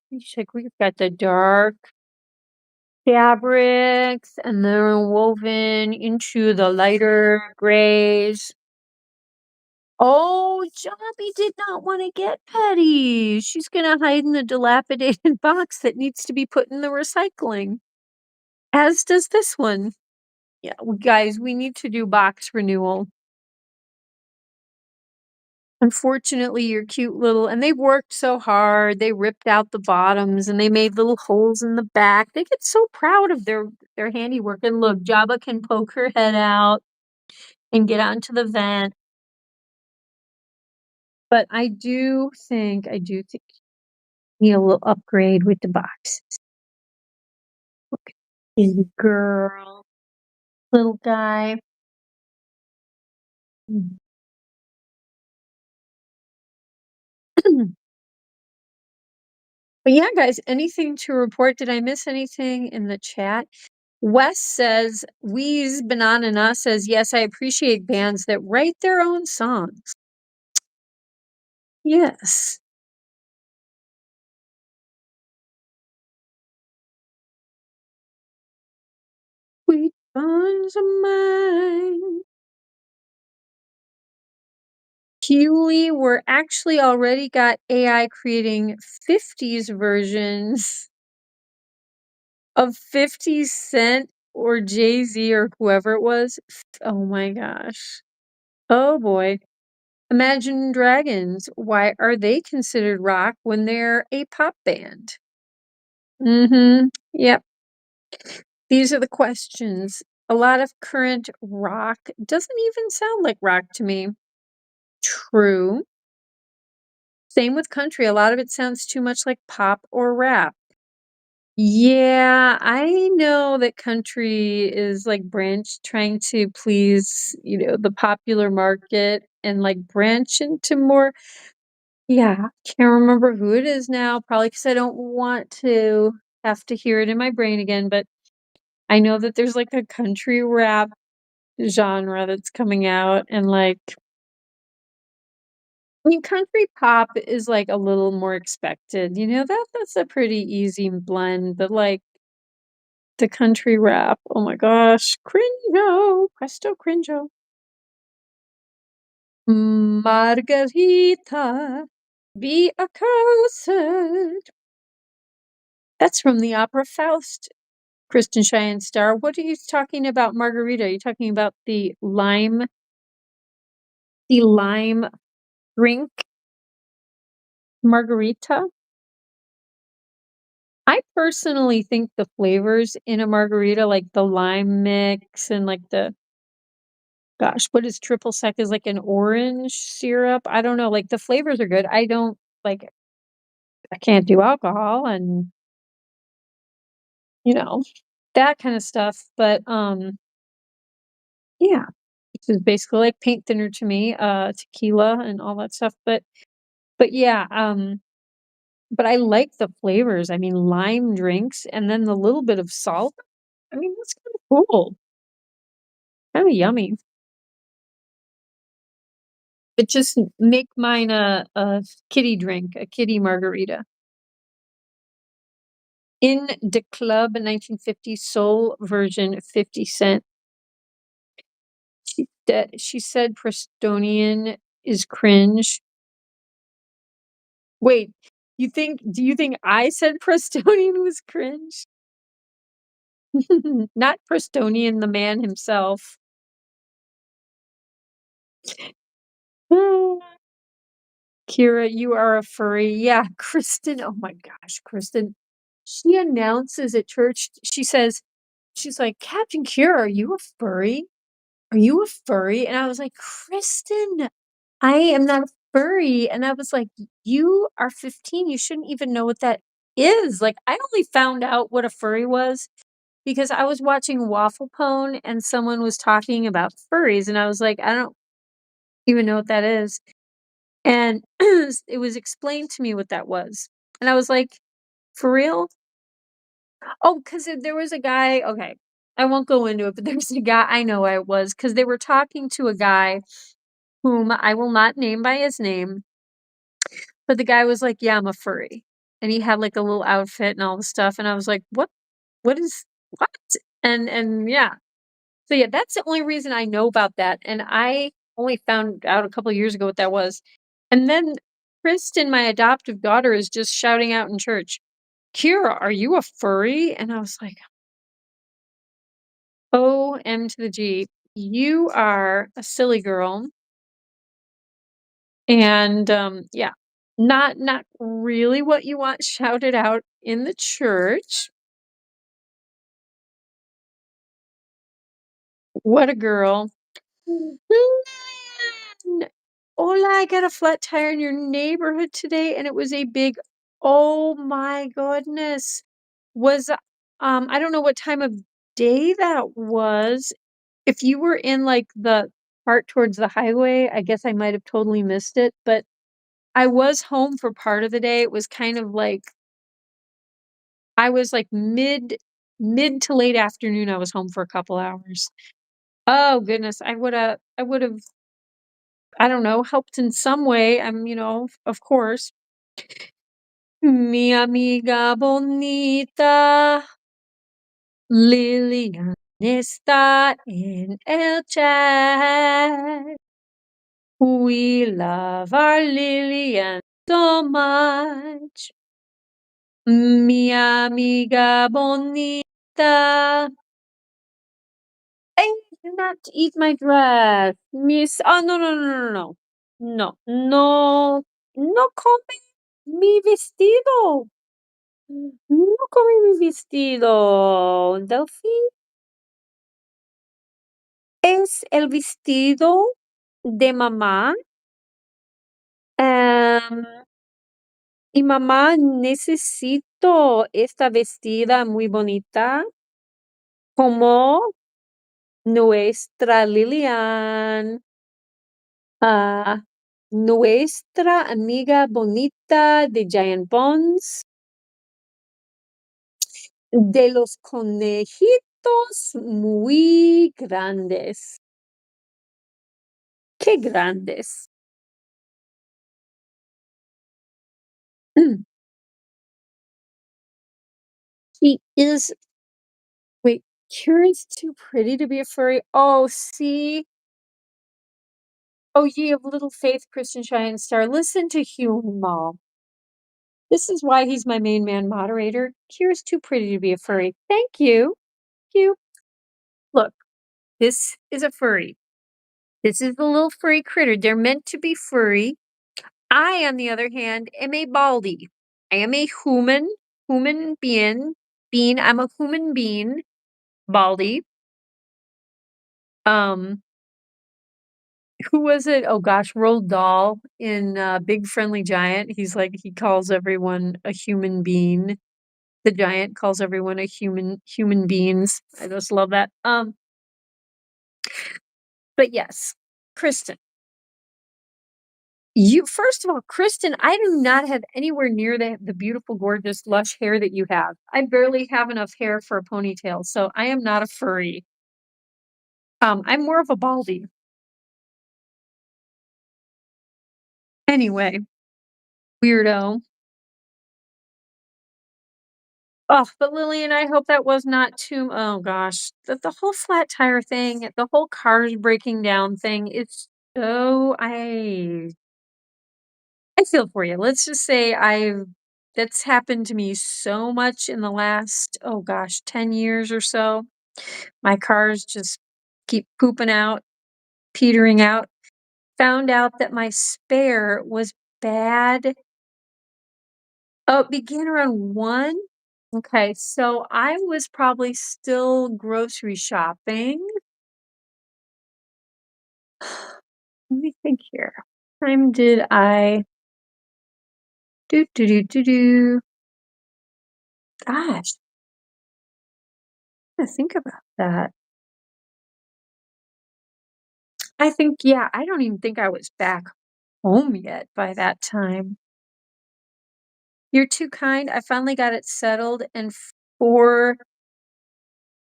fabrics and they're woven into the lighter grays. Oh, Jobby did not want to get Petty. She's gonna hide in the dilapidated box that needs to be put in the recycling. As does this one. Yeah, guys, we need to do box renewal. Unfortunately, your cute little and they worked so hard. They ripped out the bottoms and they made little holes in the back. They get so proud of their handiwork. And look, Jabba can poke her head out and get onto the vent. But I do think need a little upgrade with the boxes. Okay. Easy girl. Little guy. Mhm. But yeah, guys, anything to report? Did I miss anything in the chat? Wes says, Wee's Banana says, yes, I appreciate bands that write their own songs. Yes. Sweet buns of mine. Kiwi, we're actually already got AI creating 50s versions of 50 Cent or Jay-Z or whoever it was. Oh my gosh. Oh boy. Imagine Dragons. Why are they considered rock when they're a pop band? Mm-hmm. Yep. These are the questions. A lot of current rock doesn't even sound like rock to me. True. Same with country. A lot of it sounds too much like pop or rap. Yeah, I know that country is like trying to please, the popular market and like branch into more. Yeah, can't remember who it is now, probably because I don't want to have to hear it in my brain again, but I know that there's like a country rap genre that's coming out and like I mean country pop is like a little more expected, that's a pretty easy blend, but like the country rap, oh my gosh, cringo, presto cringo. Margarita, be accursed. That's from the opera Faust. Kristen Cheyenne Star. What are you talking about, margarita? Are you talking about the lime drink margarita? I personally think the flavors in a margarita, like the lime mix and like gosh, what is triple sec is like an orange syrup. I don't know. Like the flavors are good. I don't like, I can't do alcohol and, you know, that kind of stuff. But, yeah, which is basically like paint thinner to me, tequila and all that stuff. But yeah, but I like the flavors. I mean, lime drinks and then the little bit of salt. I mean, that's kind of cool. Kind of yummy. But just make mine a kitty drink, a kitty margarita. In the club, 1950 soul version, 50 Cent. She said Prestonian is cringe. Wait, do you think I said Prestonian was cringe? Not Prestonian, the man himself. Kira, you are a furry. Yeah, Kristen. Oh my gosh, Kristen. She announces at church, she's like, Captain Kira, are you a furry? Are you a furry? And I was like, Kristen, I am not a furry. And I was like, you are 15. You shouldn't even know what that is. Like, I only found out what a furry was because I was watching Waffle Pone and someone was talking about furries. And I was like, I don't even know what that is. And it was explained to me what that was. And I was like, for real? Oh, because there was a guy, okay, I won't go into it, but there was a guy, I know I was, because they were talking to a guy whom I will not name by his name, but the guy was like, yeah, I'm a furry. And he had like a little outfit and all the stuff. And I was like, what is, what? And yeah. So yeah, that's the only reason I know about that. And I only found out a couple of years ago what that was. And then Kristen, my adoptive daughter, is just shouting out in church, Kira, are you a furry? And I was like, O-M to the G. You are a silly girl. And yeah, not really what you want shouted out in the church. What a girl. Hola, I got a flat tire in your neighborhood today, and it was a big, oh my goodness. Was, I don't know what time of day that was. If you were in like the part towards the highway, I guess I might have totally missed it, but I was home for part of the day. It was kind of like I was like mid to late afternoon. I was home for a couple hours. Oh goodness, I would have I don't know, helped in some way. Of course. Mi amiga bonita, Lilian está en el chat. We love our Lilian so much. Mi amiga bonita. I do not eat my dress. Miss, oh, no, no, no, no, no. No, no, no come mi vestido. No come mi vestido. Delphine, es el vestido de mamá. Em, y mamá, necesito esta vestida muy bonita como nuestra Lilian. Ah, nuestra amiga bonita de Giant Bunz, de los conejitos muy grandes. Qué grandes. He is, wait, Kira's too pretty to be a furry. Oh, see? Oh, ye of little faith, Christian Cheyenne Star, listen to Human Mom. This is why he's my main man moderator. Kira's too pretty to be a furry. Thank you. You. Look, this is a furry. This is a little furry critter. They're meant to be furry. I, on the other hand, am a baldy. I am a human being. I'm a human being, baldy. Um, who was it? Oh gosh, Roald Dahl in Big Friendly Giant. He's like he calls everyone a human being. The giant calls everyone a human beings. I just love that. But yes, Kristen. You first of all, Kristen, I do not have anywhere near the beautiful, gorgeous, lush hair that you have. I barely have enough hair for a ponytail, so I am not a furry. I'm more of a baldy. Anyway, weirdo. Oh, but Lillian, I hope that was not too. Oh gosh, the whole flat tire thing, the whole cars breaking down thing. It's so I feel for you. Let's just say that's happened to me so much in the last, oh gosh, 10 years or so. My cars just keep pooping out, petering out. Found out that my spare was bad. Oh, it began around 1. Okay, so I was probably still grocery shopping. Let me think here. What time did I do do do do do? Gosh, I think about that. I think, yeah, I don't even think I was back home yet by that time. You're too kind. I finally got it settled and 4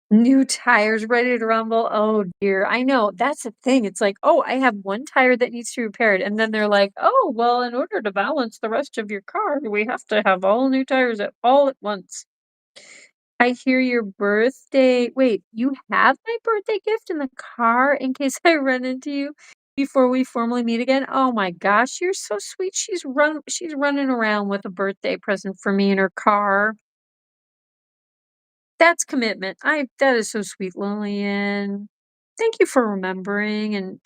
new tires ready to rumble. Oh dear. I know. That's the thing. It's like, oh, I have 1 tire that needs to be repaired. And then they're like, oh, well, in order to balance the rest of your car, we have to have all new tires all at once. I hear your birthday. Wait, you have my birthday gift in the car in case I run into you before we formally meet again? Oh my gosh, you're so sweet. She's running around with a birthday present for me in her car. That's commitment. That is so sweet, Lillian. Thank you for remembering, and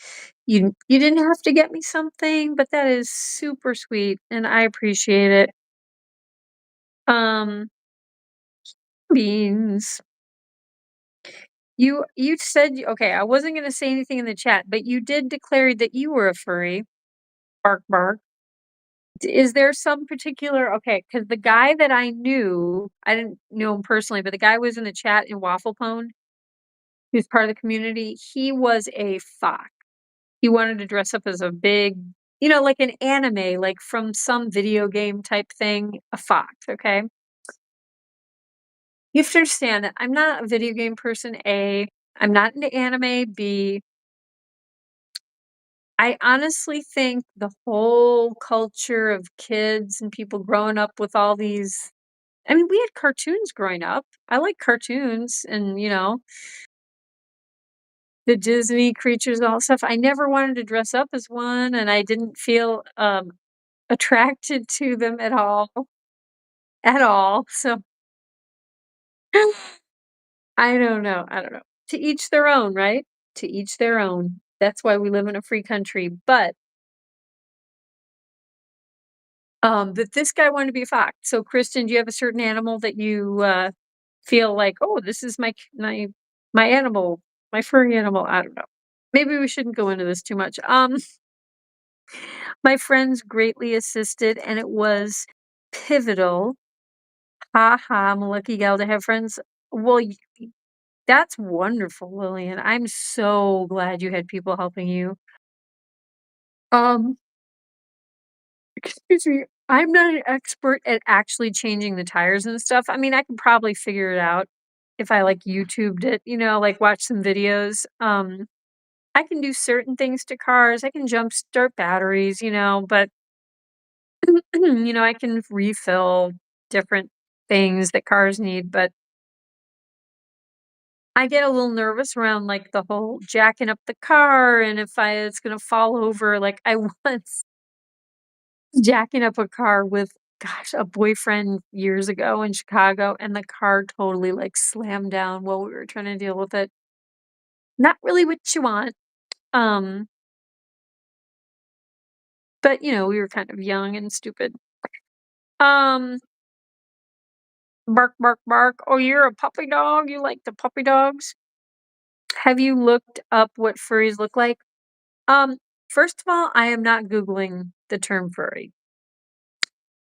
you didn't have to get me something, but that is super sweet and I appreciate it. Um Beans. You said okay, I wasn't gonna say anything in the chat, but you did declare that you were a furry. Bark, bark. Is there some particular okay? Because the guy that I knew, I didn't know him personally, but the guy was in the chat in Waffle Pone, who's part of the community. He was a fox. He wanted to dress up as a big, like an anime, like from some video game type thing, a fox, okay? You have to understand that I'm not a video game person, A. I'm not into anime, B. I honestly think the whole culture of kids and people growing up with all these I mean, we had cartoons growing up. I like cartoons and, the Disney creatures and all that stuff. I never wanted to dress up as one, and I didn't feel, attracted to them at all, so I don't know. To each their own, right? To each their own. That's why we live in a free country, but this guy wanted to be a fox. So, Kristen, do you have a certain animal that you, feel like, "Oh, this is my animal, my furry animal." I don't know. Maybe we shouldn't go into this too much. My friends greatly assisted, and it was pivotal. Ha ha, I'm a lucky gal to have friends. Well, that's wonderful, Lillian. I'm so glad you had people helping you. Um, excuse me. I'm not an expert at actually changing the tires and stuff. I mean, I can probably figure it out if I like YouTubed it, like watch some videos. I can do certain things to cars. I can jumpstart batteries, but I can refill different things that cars need, but I get a little nervous around like the whole jacking up the car and if it's gonna fall over. Like I once jacking up a car with gosh, a boyfriend years ago in Chicago and the car totally like slammed down while we were trying to deal with it. Not really what you want. Um, but we were kind of young and stupid. Um, bark, bark, bark. Oh, you're a puppy dog? You like the puppy dogs? Have you looked up what furries look like? Um, first of all, I am not Googling the term furry.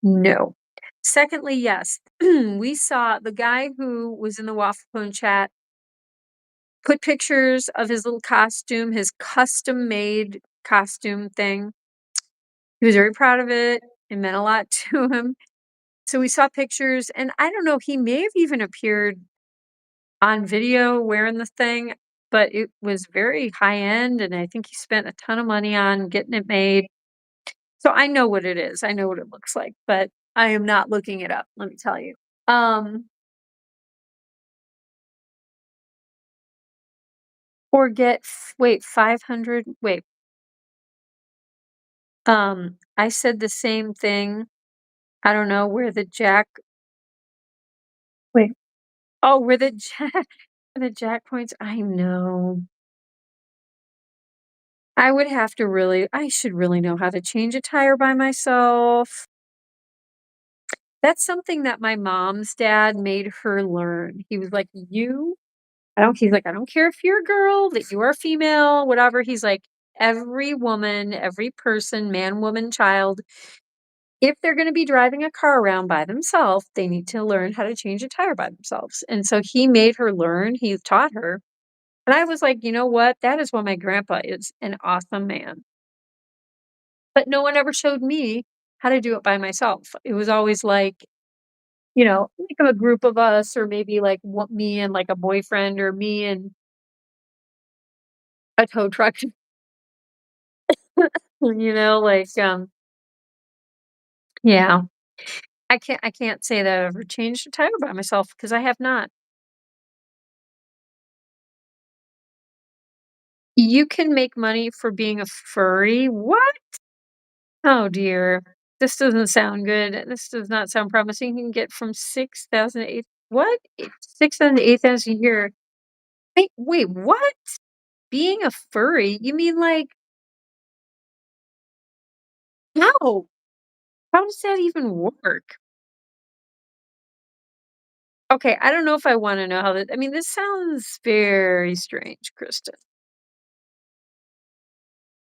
No. Secondly, yes, we saw the guy who was in the Waffle Cone chat put pictures of his little costume, his custom made costume thing. He was very proud of it. It meant a lot to him. So we saw pictures, and I don't know, he may have even appeared on video wearing the thing, but it was very high end, and I think he spent a ton of money on getting it made. So I know what it is. I know what it looks like, but I am not looking it up, let me tell you. Um, or wait, 500, wait, I said the same thing. I don't know where the jack, wait, oh, where the jack, the jack points, I know. I should really know how to change a tire by myself. That's something that my mom's dad made her learn. He was like, he's like, I don't care if you're a girl, that you are female, whatever. He's like, every woman, every person, man, woman, child, if they're going to be driving a car around by themselves, they need to learn how to change a tire by themselves. And so he made her learn, he taught her. And I was like, you know what? That is why my grandpa is an awesome man. But no one ever showed me how to do it by myself. It was always like, like a group of us, or maybe like me and like a boyfriend, or me and a tow truck, yeah. I can't say that I've ever changed a tire by myself because I have not. You can make money for being a furry? What? Oh dear. This doesn't sound good. This does not sound promising. You can get from 6,000 to 8 what? 6,000 to 8,000 a year. Wait, what? Being a furry? You mean like how? How does that even work? Okay, I don't know if I wanna know how that I mean, this sounds very strange, Kristen.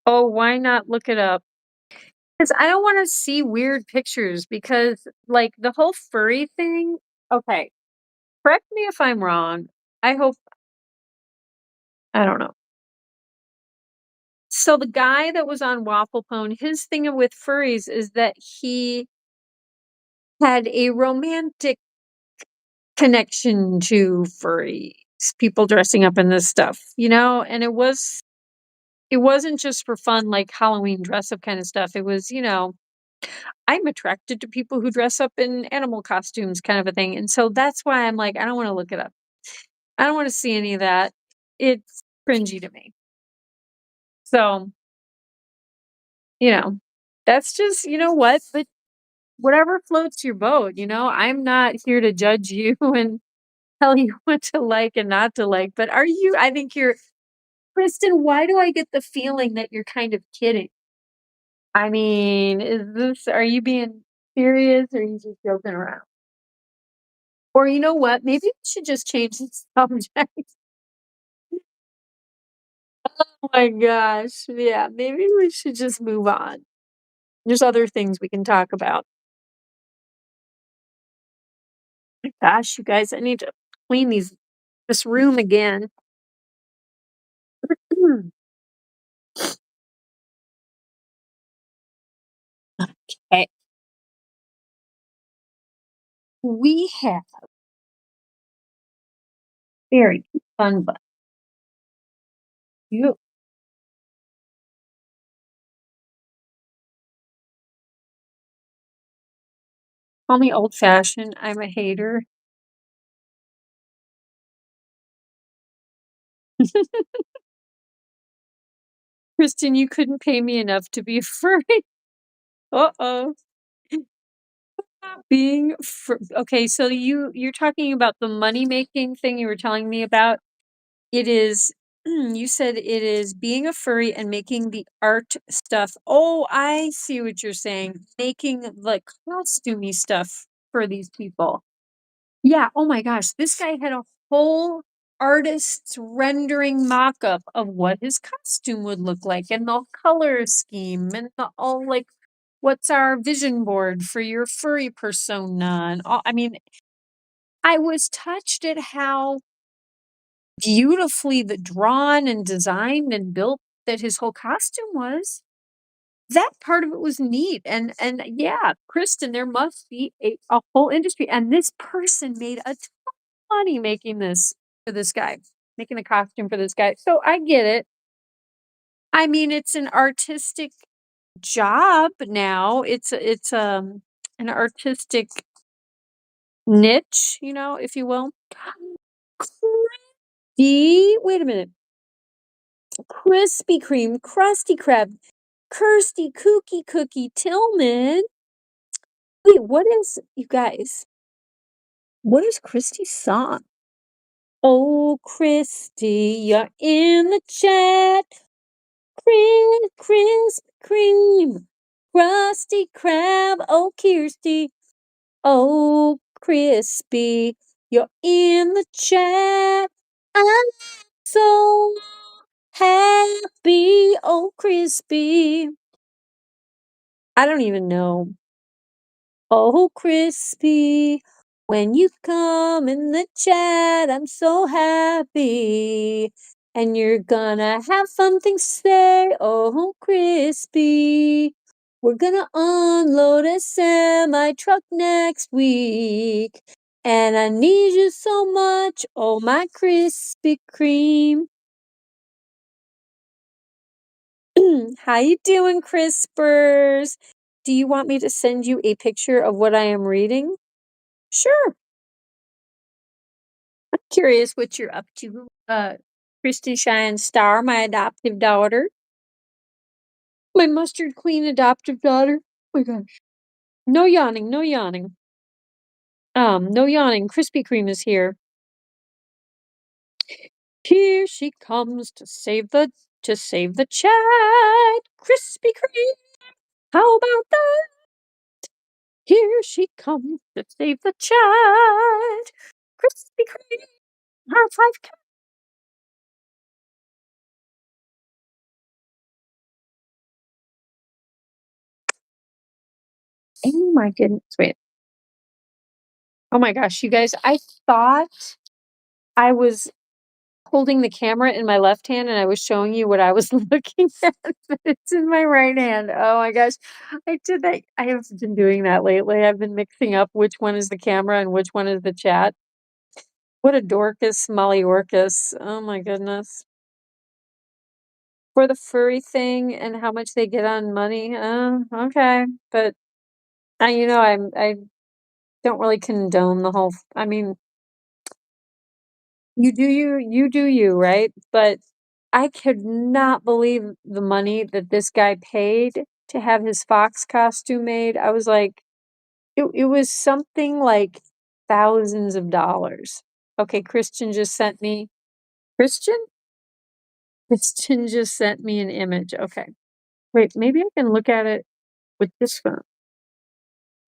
Oh, why not look it up? 'Cause I don't wanna see weird pictures because, like, the whole furry thing okay, correct me if I'm wrong. I hope I don't know. So the guy that was on Waffle Pone, his thing with furries is that he had a romantic connection to furries, people dressing up in this stuff, you know? And it wasn't just for fun, like Halloween dress up kind of stuff. It was, I'm attracted to people who dress up in animal costumes kind of a thing. And so that's why I'm like, I don't want to look it up. I don't want to see any of that. It's cringy to me. So, you know, that's just, you know what? But whatever floats your boat, I'm not here to judge you and tell you what to like and not to like. But I think Kristen, why do I get the feeling that you're kind of kidding? I mean, are you being serious or are you just joking around? Or you know what? Maybe we should just change the subject. Oh my gosh. Yeah, maybe we should just move on. There's other things we can talk about. Gosh, you guys, I need to clean this room again. Okay. We have very fun, but you call me old fashioned. I'm a hater. Kristen, you couldn't pay me enough to be free. Uh-oh. Okay, so you're talking about the money-making thing you were telling me about. It is you said it is being a furry and making the art stuff. Oh, I see what you're saying. Making the costumey stuff for these people. Yeah, oh my gosh, this guy had a whole artist's rendering mock-up of what his costume would look like and the color scheme and the all like what's our vision board for your furry persona and all. I mean, I was touched at how beautifully the drawn and designed and built that his whole costume was. That part of it was neat. And yeah, Kristen, there must be a whole industry. And this person made a ton of money making this for this guy, making a costume for this guy. So I get it. I mean, it's an artistic job now. It's an artistic niche, if you will. Wait a minute. Krispy Kreme, Krusty Krab, Kirsty Cookie Cookie Tillman. Wait, you guys, what is Christy's song? Oh, Christy, you're in the chat. Krispy Kreme, Krusty Krab, oh, Kirsty, oh, Crispy, you're in the chat. I'm so happy, oh, Crispy. I don't even know. Oh, Crispy, when you come in the chat, I'm so happy. And you're gonna have fun things to say. Oh, Crispy, we're gonna unload a semi truck next week. And I need you so much. Oh, my Krispy Kreme. How you doing, Crispers? Do you want me to send you a picture of what I am reading? Sure. I'm curious what you're up to, Christy Shine Star, my adoptive daughter. My mustard queen adoptive daughter. Oh my gosh. No yawning, no yawning. No yawning. Krispy Kreme is here. Here she comes to save the chat. Krispy Kreme. How about that? Here she comes to save the chat. Krispy Kreme. High five. Oh my goodness. Wait. Oh my gosh, you guys, I thought I was holding the camera in my left hand and I was showing you what I was looking at, but it's in my right hand. Oh my gosh. I did that. I have been doing that lately. I've been mixing up which one is the camera and which one is the chat. What a Dorcas Molly Orcas. Oh my goodness. For the furry thing and how much they get on money. Okay. But I don't really condone the whole I mean, you do you, right? But I could not believe the money that this guy paid to have his fox costume made. I was like, it was something like thousands of dollars. Okay, Christian just sent me Christian? Christian just sent me an image. Okay. Wait, maybe I can look at it with this phone.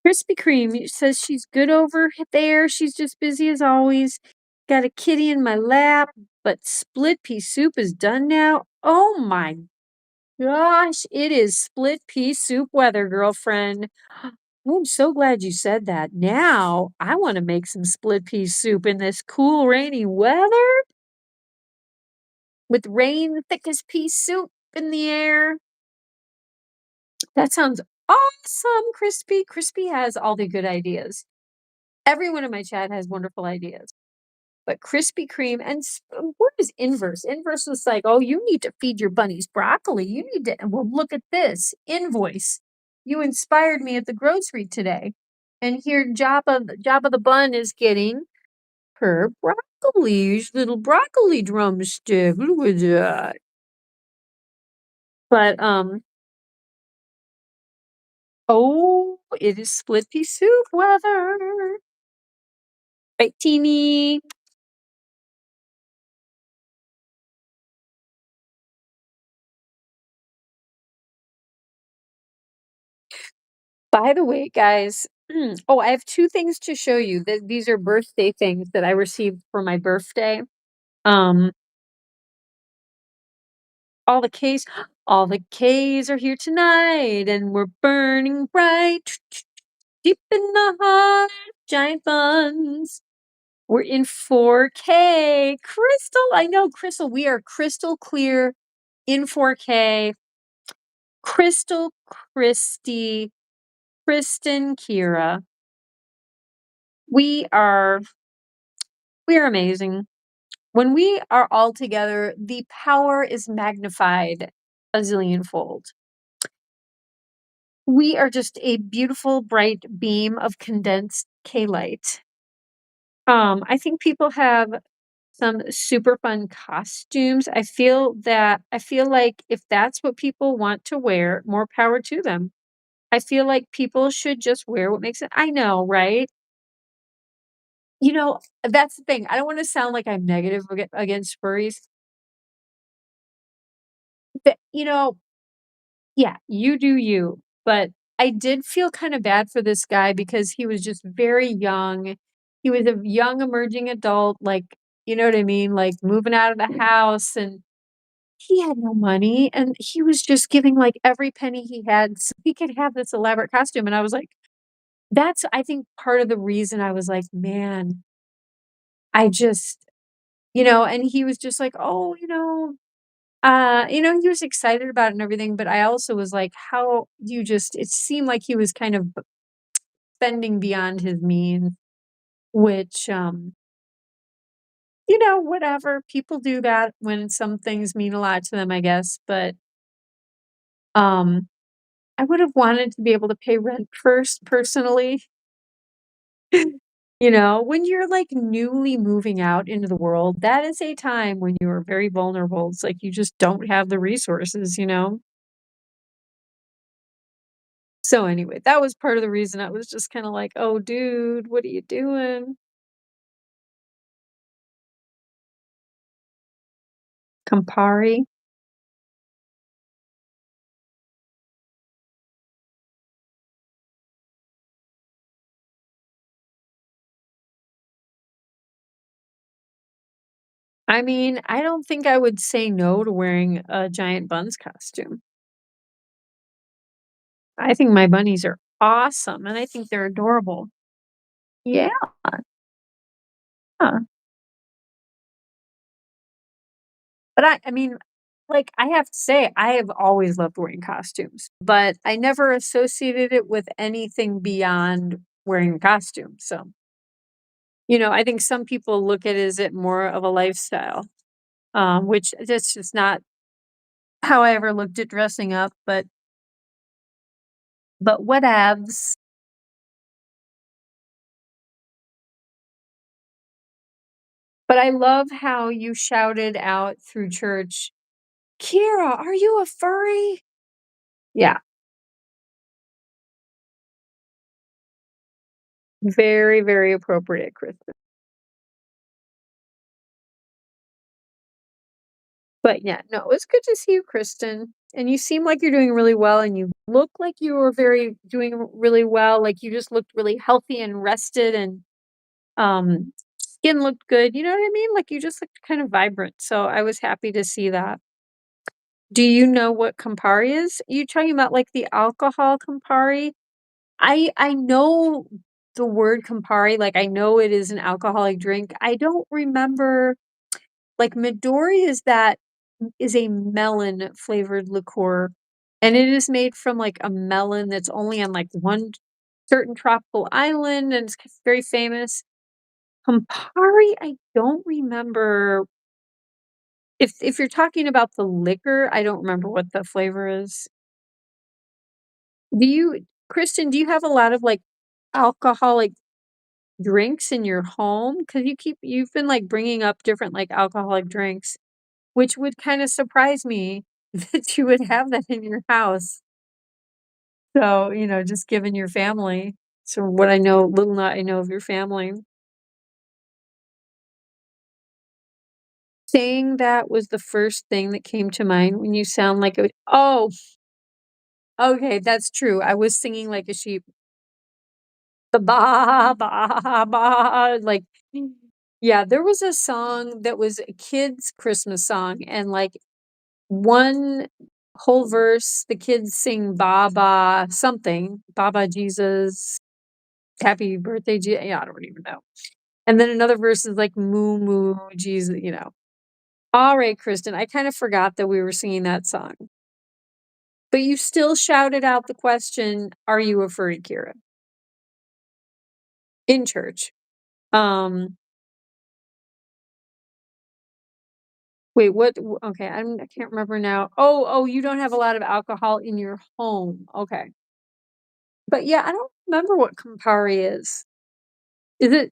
Krispy Kreme says she's good over there. She's just busy as always. Got a kitty in my lap, but split pea soup is done now. Oh my gosh, it is split pea soup weather, girlfriend. Oh, I'm so glad you said that. Now I want to make some split pea soup in this cool, rainy weather with rain thick as pea soup in the air. That sounds awesome, Crispy. Crispy has all the good ideas. Everyone in my chat has wonderful ideas. But Krispy Kreme and what is Inverse? Inverse was like, oh, you need to feed your bunnies broccoli. You need to, well, look at this invoice. You inspired me at the grocery today. And here Jabba the Bun is getting her broccoli, little broccoli drumstick. Look at that. But oh, it is split pea soup weather. Right, Teeny. By the way, guys, oh, I have 2 things to show you. These are birthday things that I received for my birthday. Um, all the Ks all the Ks are here tonight, and we're burning bright deep in the heart, giant buns. We're in 4K. Crystal, I know, Crystal, we are crystal clear in 4K. Crystal, Christy, Kristen, Kira. We are amazing. When we are all together, the power is magnified a zillionfold. We are just a beautiful, bright beam of condensed K-light. I think people have some super fun costumes. I feel like if that's what people want to wear, more power to them. I feel like people should just wear what makes it I know, right? That's the thing. I don't wanna sound like I'm negative against furries. But, yeah, you do you. But I did feel kind of bad for this guy because he was just very young. He was a young emerging adult, like, you know what I mean? Like moving out of the house and he had no money and he was just giving like every penny he had so he could have this elaborate costume. And I was like, that's, I think, part of the reason I was like, man, I just, and he was just like, oh, he was excited about it and everything, but I also was like, how you just it seemed like he was kind of spending beyond his means, which, whatever. People do that when some things mean a lot to them, I guess. But um, I would have wanted to be able to pay rent first, personally. When you're like newly moving out into the world, that is a time when you are very vulnerable. It's like you just don't have the resources. So anyway, that was part of the reason I was just kinda like, "Oh, dude, what are you doing?" Campari? I mean, I don't think I would say no to wearing a giant Bunz costume. I think my bunnies are awesome, and I think they're adorable. Yeah. But I mean, like, I have to say, I have always loved wearing costumes, but I never associated it with anything beyond wearing a costume, so, I think some people look at it as it more of a lifestyle, which that's just not how I ever looked at dressing up, but whatevs. But I love how you shouted out through church, "Kira, are you a furry?" Yeah, very, very appropriate, Kristen. But yeah, no, it's good to see you, Kristen. And you seem like you're doing really well, and you look like you were very doing really well. Like you just looked really healthy and rested, and skin looked good. You know what I mean? Like you just looked kind of vibrant. So I was happy to see that. Do you know what Campari is? You talking about like the alcohol Campari? I know the word Campari. Like I know it is an alcoholic drink. I don't remember. Like Midori is a melon flavored liqueur, and it is made from, like, a melon that's only on, like, one certain tropical island, and it's very famous. Campari, I don't remember if you're talking about the liquor, I don't remember what the flavor is. Do you Kristen, do you have a lot of, like, alcoholic drinks in your home? Because you've been, like, bringing up different, like, alcoholic drinks, which would kinda surprise me that you would have that in your house. So, just given your family. So what I know little I know of your family. Saying that was the first thing that came to mind when you sound like a oh, okay, that's true. I was singing like a sheep. The ba ba ba like yeah, there was a song that was a kid's Christmas song, and like one whole verse, the kids sing ba ba something, ba ba Jesus, happy birthday, yeah, I don't even know. And then another verse is like, "Moo moo, Jesus." Alright, Kristen, I kind of forgot that we were singing that song. But you still shouted out the question, "Are you a furry, Kira?" In church. Um, wait, okay, I can't remember now. Oh, you don't have a lot of alcohol in your home. Okay. But yeah, I don't remember what Campari is. It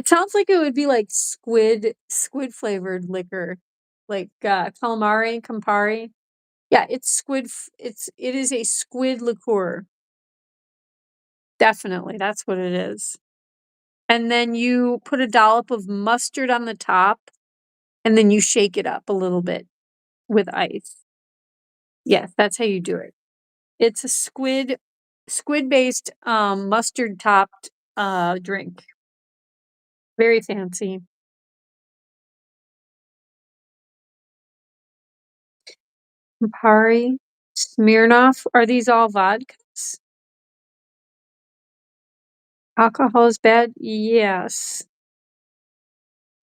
sounds like it would be like squid flavored liquor, like, calamari, Campari. Yeah, it's it is a squid liqueur. Definitely, that's what it is. And then you put a dollop of mustard on the top, and then you shake it up a little bit with ice. Yes, that's how you do it. It's a squid-based, mustard-topped, drink. Very fancy. Campari, Smirnoff, are these all vodkas? Alcohol is bad? Yes.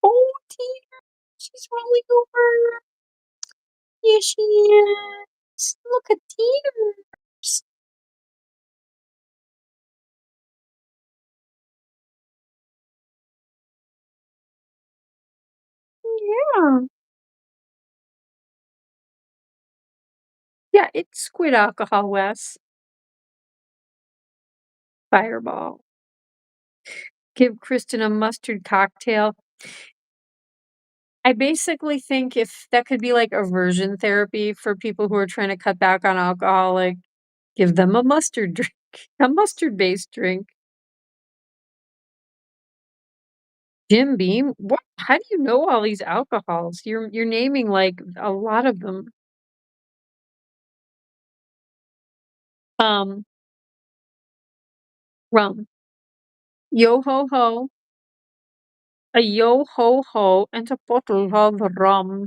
Oh, Tina, she's rolling over. Yes, she is. Look at tears. Yeah. Yeah, it's squid alcohol, Wes. Fireball. Give Kristen a mustard cocktail. I basically think if that could be like aversion therapy for people who are trying to cut back on alcohol, like give them a mustard drink, a mustard-based drink. Jim Beam? What? How do you know all these alcohols? You're naming like a lot of them. Um, rum. Yo ho ho, a yo ho ho, and a bottle of rum.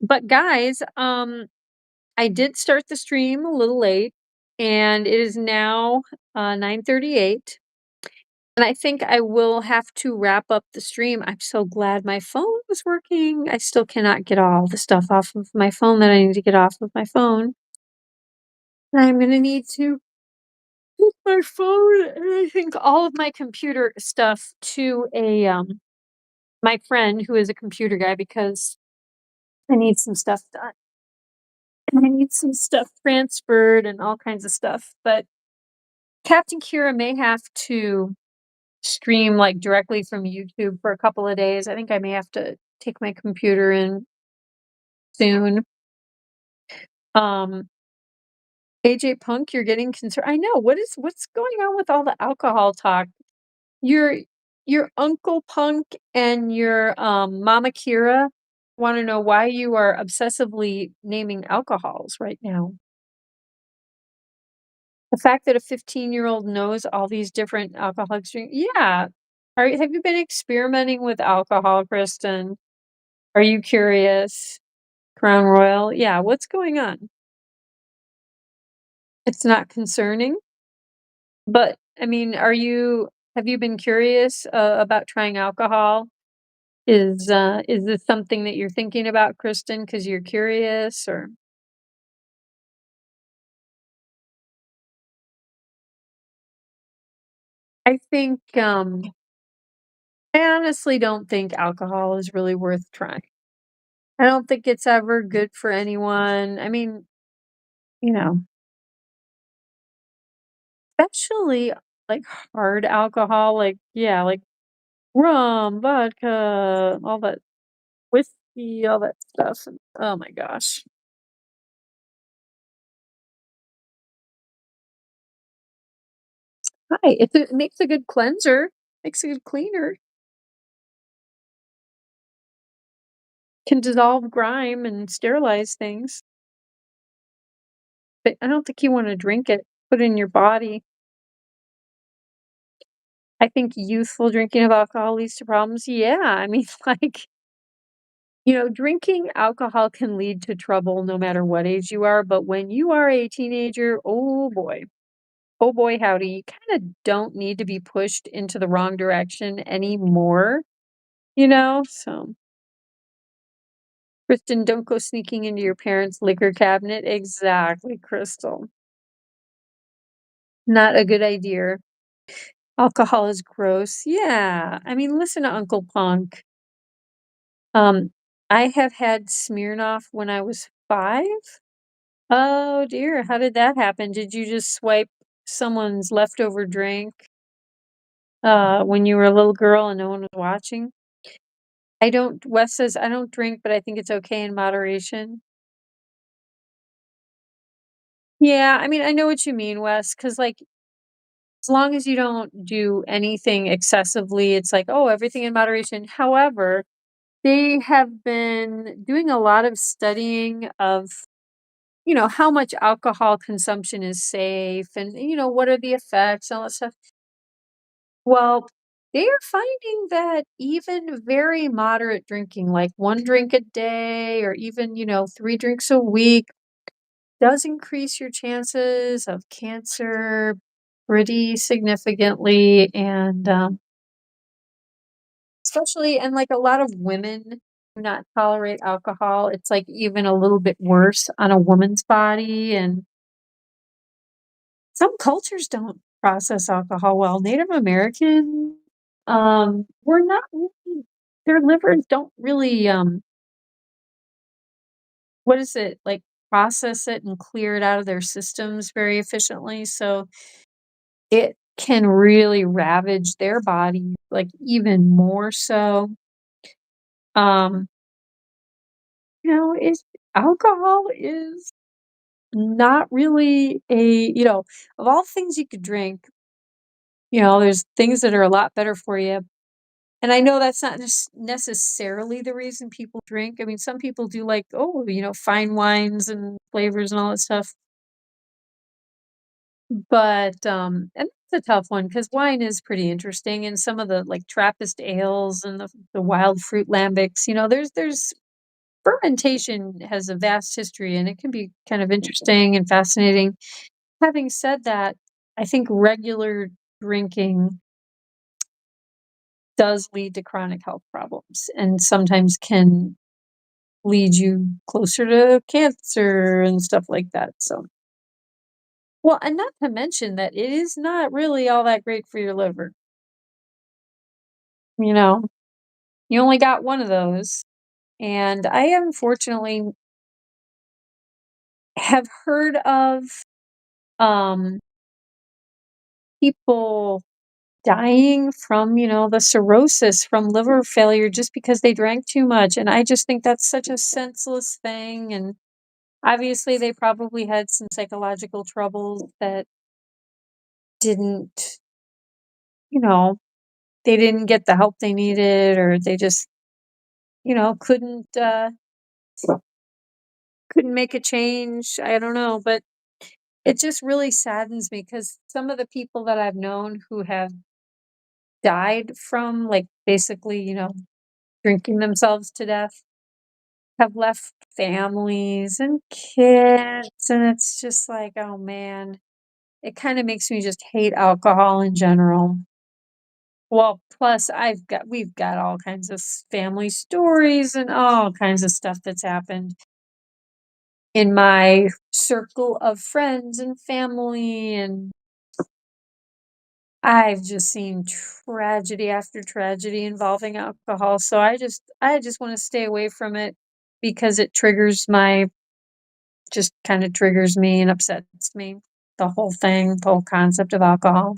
But guys, I did start the stream a little late. and it is now 9:38. And I think I will have to wrap up the stream. I'm so glad my phone was working. I still cannot get all the stuff off of my phone that I need to get off of my phone. And I'm gonna need to put my phone and I think all of my computer stuff to a my friend who is a computer guy because I need some stuff done. And I need some stuff transferred and all kinds of stuff. But Captain Kira may have to stream like directly from YouTube for a couple of days. I think I may have to take my computer in soon. Um, AJ Punk, you're getting concerned. I know. What's going on with all the alcohol talk? Your your Uncle Punk and your Mama Kira want to know why you are obsessively naming alcohols right now. The fact that a 15-year-old knows all these different alcoholic drinks. Yeah. Have you been experimenting with alcohol, Kristen? Are you curious? Crown Royal? Yeah, what's going on? It's not concerning, but I mean, have you been curious about trying alcohol? Is this something that you're thinking about, Kristen, because you're curious or I think I honestly don't think alcohol is really worth trying. I don't think it's ever good for anyone. I mean, you know, especially like hard alcohol, like yeah, like rum, vodka, all that whiskey, all that stuff. And, oh my gosh. Hi, it makes a good cleanser, makes a good cleaner. Can dissolve grime and sterilize things. But I don't think you want to drink it, put it in your body. I think youthful drinking of alcohol leads to problems. Yeah, I mean, like, drinking alcohol can lead to trouble no matter what age you are. But when you are a teenager, oh boy, howdy, you kind of don't need to be pushed into the wrong direction anymore, So, Kristen, don't go sneaking into your parents' liquor cabinet. Exactly, Crystal. Not a good idea. Alcohol is gross. Yeah. I mean, listen to Uncle Punk. Um, I have had Smirnoff when I was 5. Oh dear, how did that happen? Did you just swipe someone's leftover drink, when you were a little girl and no one was watching? Wes says, "I don't drink, but I think it's okay in moderation." Yeah, I mean, I know what you mean, Wes, 'cause, like, as long as you don't do anything excessively, it's like, "Oh, everything in moderation." However, they have been doing a lot of studying of, how much alcohol consumption is safe and, what are the effects and all that stuff. Well, they are finding that even very moderate drinking, like 1 drink a day or even, 3 drinks a week, does increase your chances of cancer pretty significantly. And especially, and like a lot of women do not tolerate alcohol. It's like even a little bit worse on a woman's body. And some cultures don't process alcohol well. Native American, we're not really, their livers don't really, what is it, like process it and clear it out of their systems very efficiently. So it can really ravage their body, like even more so. Um, it's alcohol is not really of all things you could drink, there's things that are a lot better for you. And I know that's not necessarily the reason people drink. I mean, some people do like, oh, fine wines and flavors and all that stuff. But and that's a tough one because wine is pretty interesting, and some of the like Trappist ales and the wild fruit lambics. There's fermentation has a vast history, and it can be kind of interesting and fascinating. Having said that, I think regular drinking does lead to chronic health problems and sometimes can lead you closer to cancer and stuff like that. So, well, and not to mention that it is not really all that great for your liver. You know, you only got one of those. And I unfortunately have heard of um people dying from, the cirrhosis from liver failure just because they drank too much. And I just think that's such a senseless thing. And obviously, they probably had some psychological troubles that didn't, you know, they didn't get the help they needed, or they just, couldn't make a change. I don't know, but it just really saddens me because some of the people that I've known who have died from, like, basically, drinking themselves to death have left families and kids, and it's just like, oh man, it kinda makes me just hate alcohol in general. Well, plus we've got all kinds of family stories and all kinds of stuff that's happened in my circle of friends and family, and I've just seen tragedy after tragedy involving alcohol, so I just wanna stay away from it because it just kinda triggers me and upsets me, the whole thing, the whole concept of alcohol.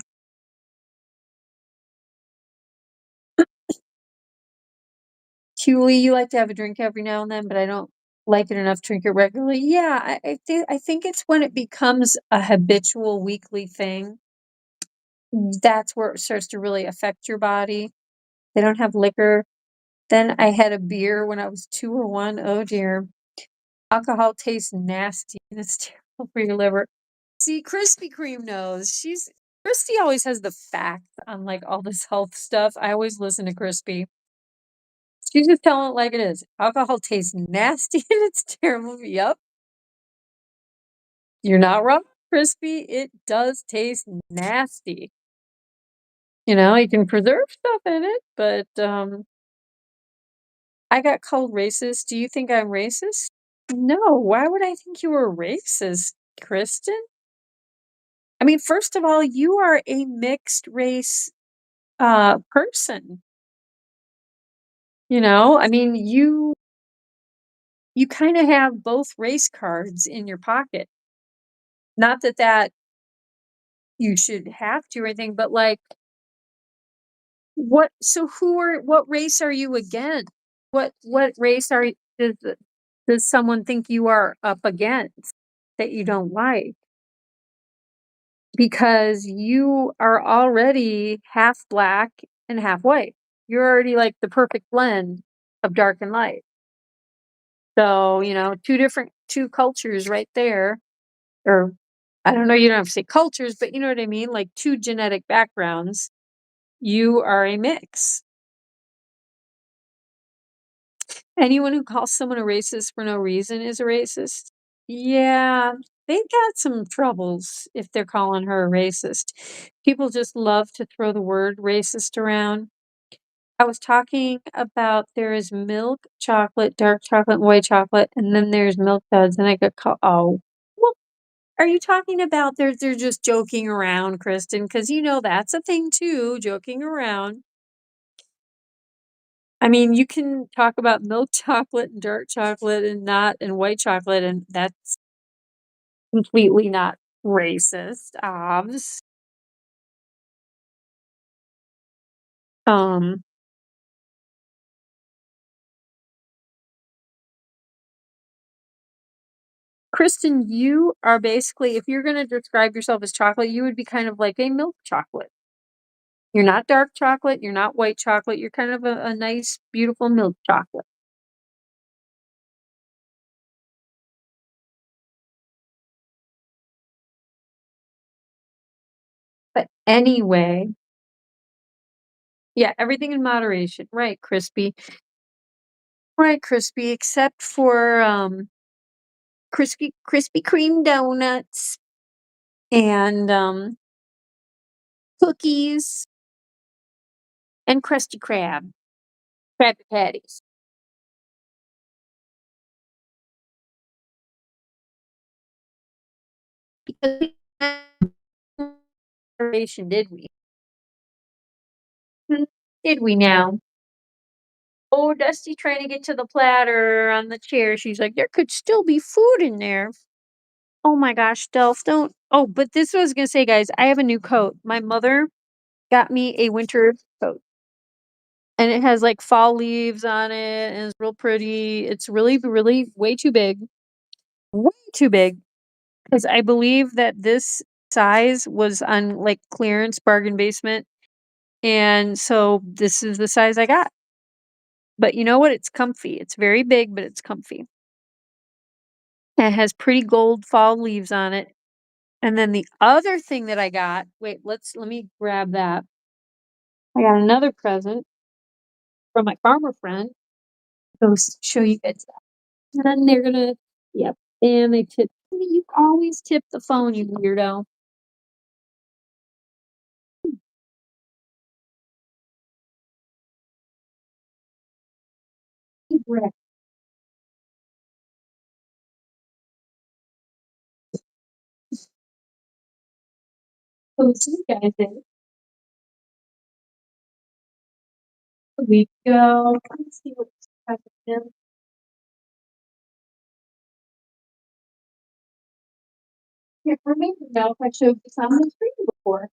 Julie, you like to have a drink every now and then, but I don't like it enough to drink it regularly. Yeah, I think it's when it becomes a habitual weekly thing, that's where it starts to really affect your body. They don't have liquor. Then I had a beer when I was 2 or 1. Oh dear. Alcohol tastes nasty and it's terrible for your liver. See, Krispy Kreme knows. Christy always has the facts on like all this health stuff. I always listen to Crispy. She's just telling it like it is. Alcohol tastes nasty and it's terrible. Yep, you're not wrong, Crispy. It does taste nasty. You can preserve stuff in it, but I got called racist. Do you think I'm racist? No, why would I think you were racist, Kristen? I mean, first of all, you are a mixed race person. I mean, you kind of have both race cards in your pocket. Not that you should have to or anything, but like what race are you against? What race does someone think you are up against that you don't like? Because you are already half black and half white. You're already like the perfect blend of dark and light. So, two cultures right there. Or I don't know, you don't have to say cultures, but you know what I mean? Like two genetic backgrounds. You are a mix. Anyone who calls someone a racist for no reason is a racist. Yeah, they've got some troubles if they're calling her a racist. People just love to throw the word racist around. I was talking about there is milk chocolate, dark chocolate, and white chocolate, and then there's milk duds, and I got called. Oh, well, are you talking about they're just joking around, Kristen? Because that's a thing too, joking around. I mean, you can talk about milk chocolate and dark chocolate and white chocolate, and that's completely not racist, obs. Um, Kristen, you are basically, if you're gonna describe yourself as chocolate, you would be kind of like a milk chocolate. You're not dark chocolate, you're not white chocolate, you're kind of a nice, beautiful milk chocolate. But anyway, yeah, everything in moderation. Right, Crispy. Right, Crispy, except for Krispy Kreme donuts. and cookies and Krusty Krabby Patties. Because we generation, did we? Hmm, did we now? Oh, Dusty trying to get to the platter on the chair. She's like, there could still be food in there. Oh my gosh, Delph, don't. Oh, but this was gonna say, guys, I have a new coat. My mother got me a winter coat. And it has like fall leaves on it and it's real pretty. It's really, really way too big. Way too big. Because I believe that this size was on like clearance bargain basement. And so this is the size I got. But you know what? It's comfy. It's very big, but it's comfy. And it has pretty gold fall leaves on it. And then the other thing that I got, wait, let me grab that. I got another present from my farmer friend. Go show you guys that. And then they're gonna, yep. And they tip. You always tip the phone, you weirdo. Right. So see you guys in a week ago. Let's see what's happening. Yeah, remember now if I showed this on the screen before.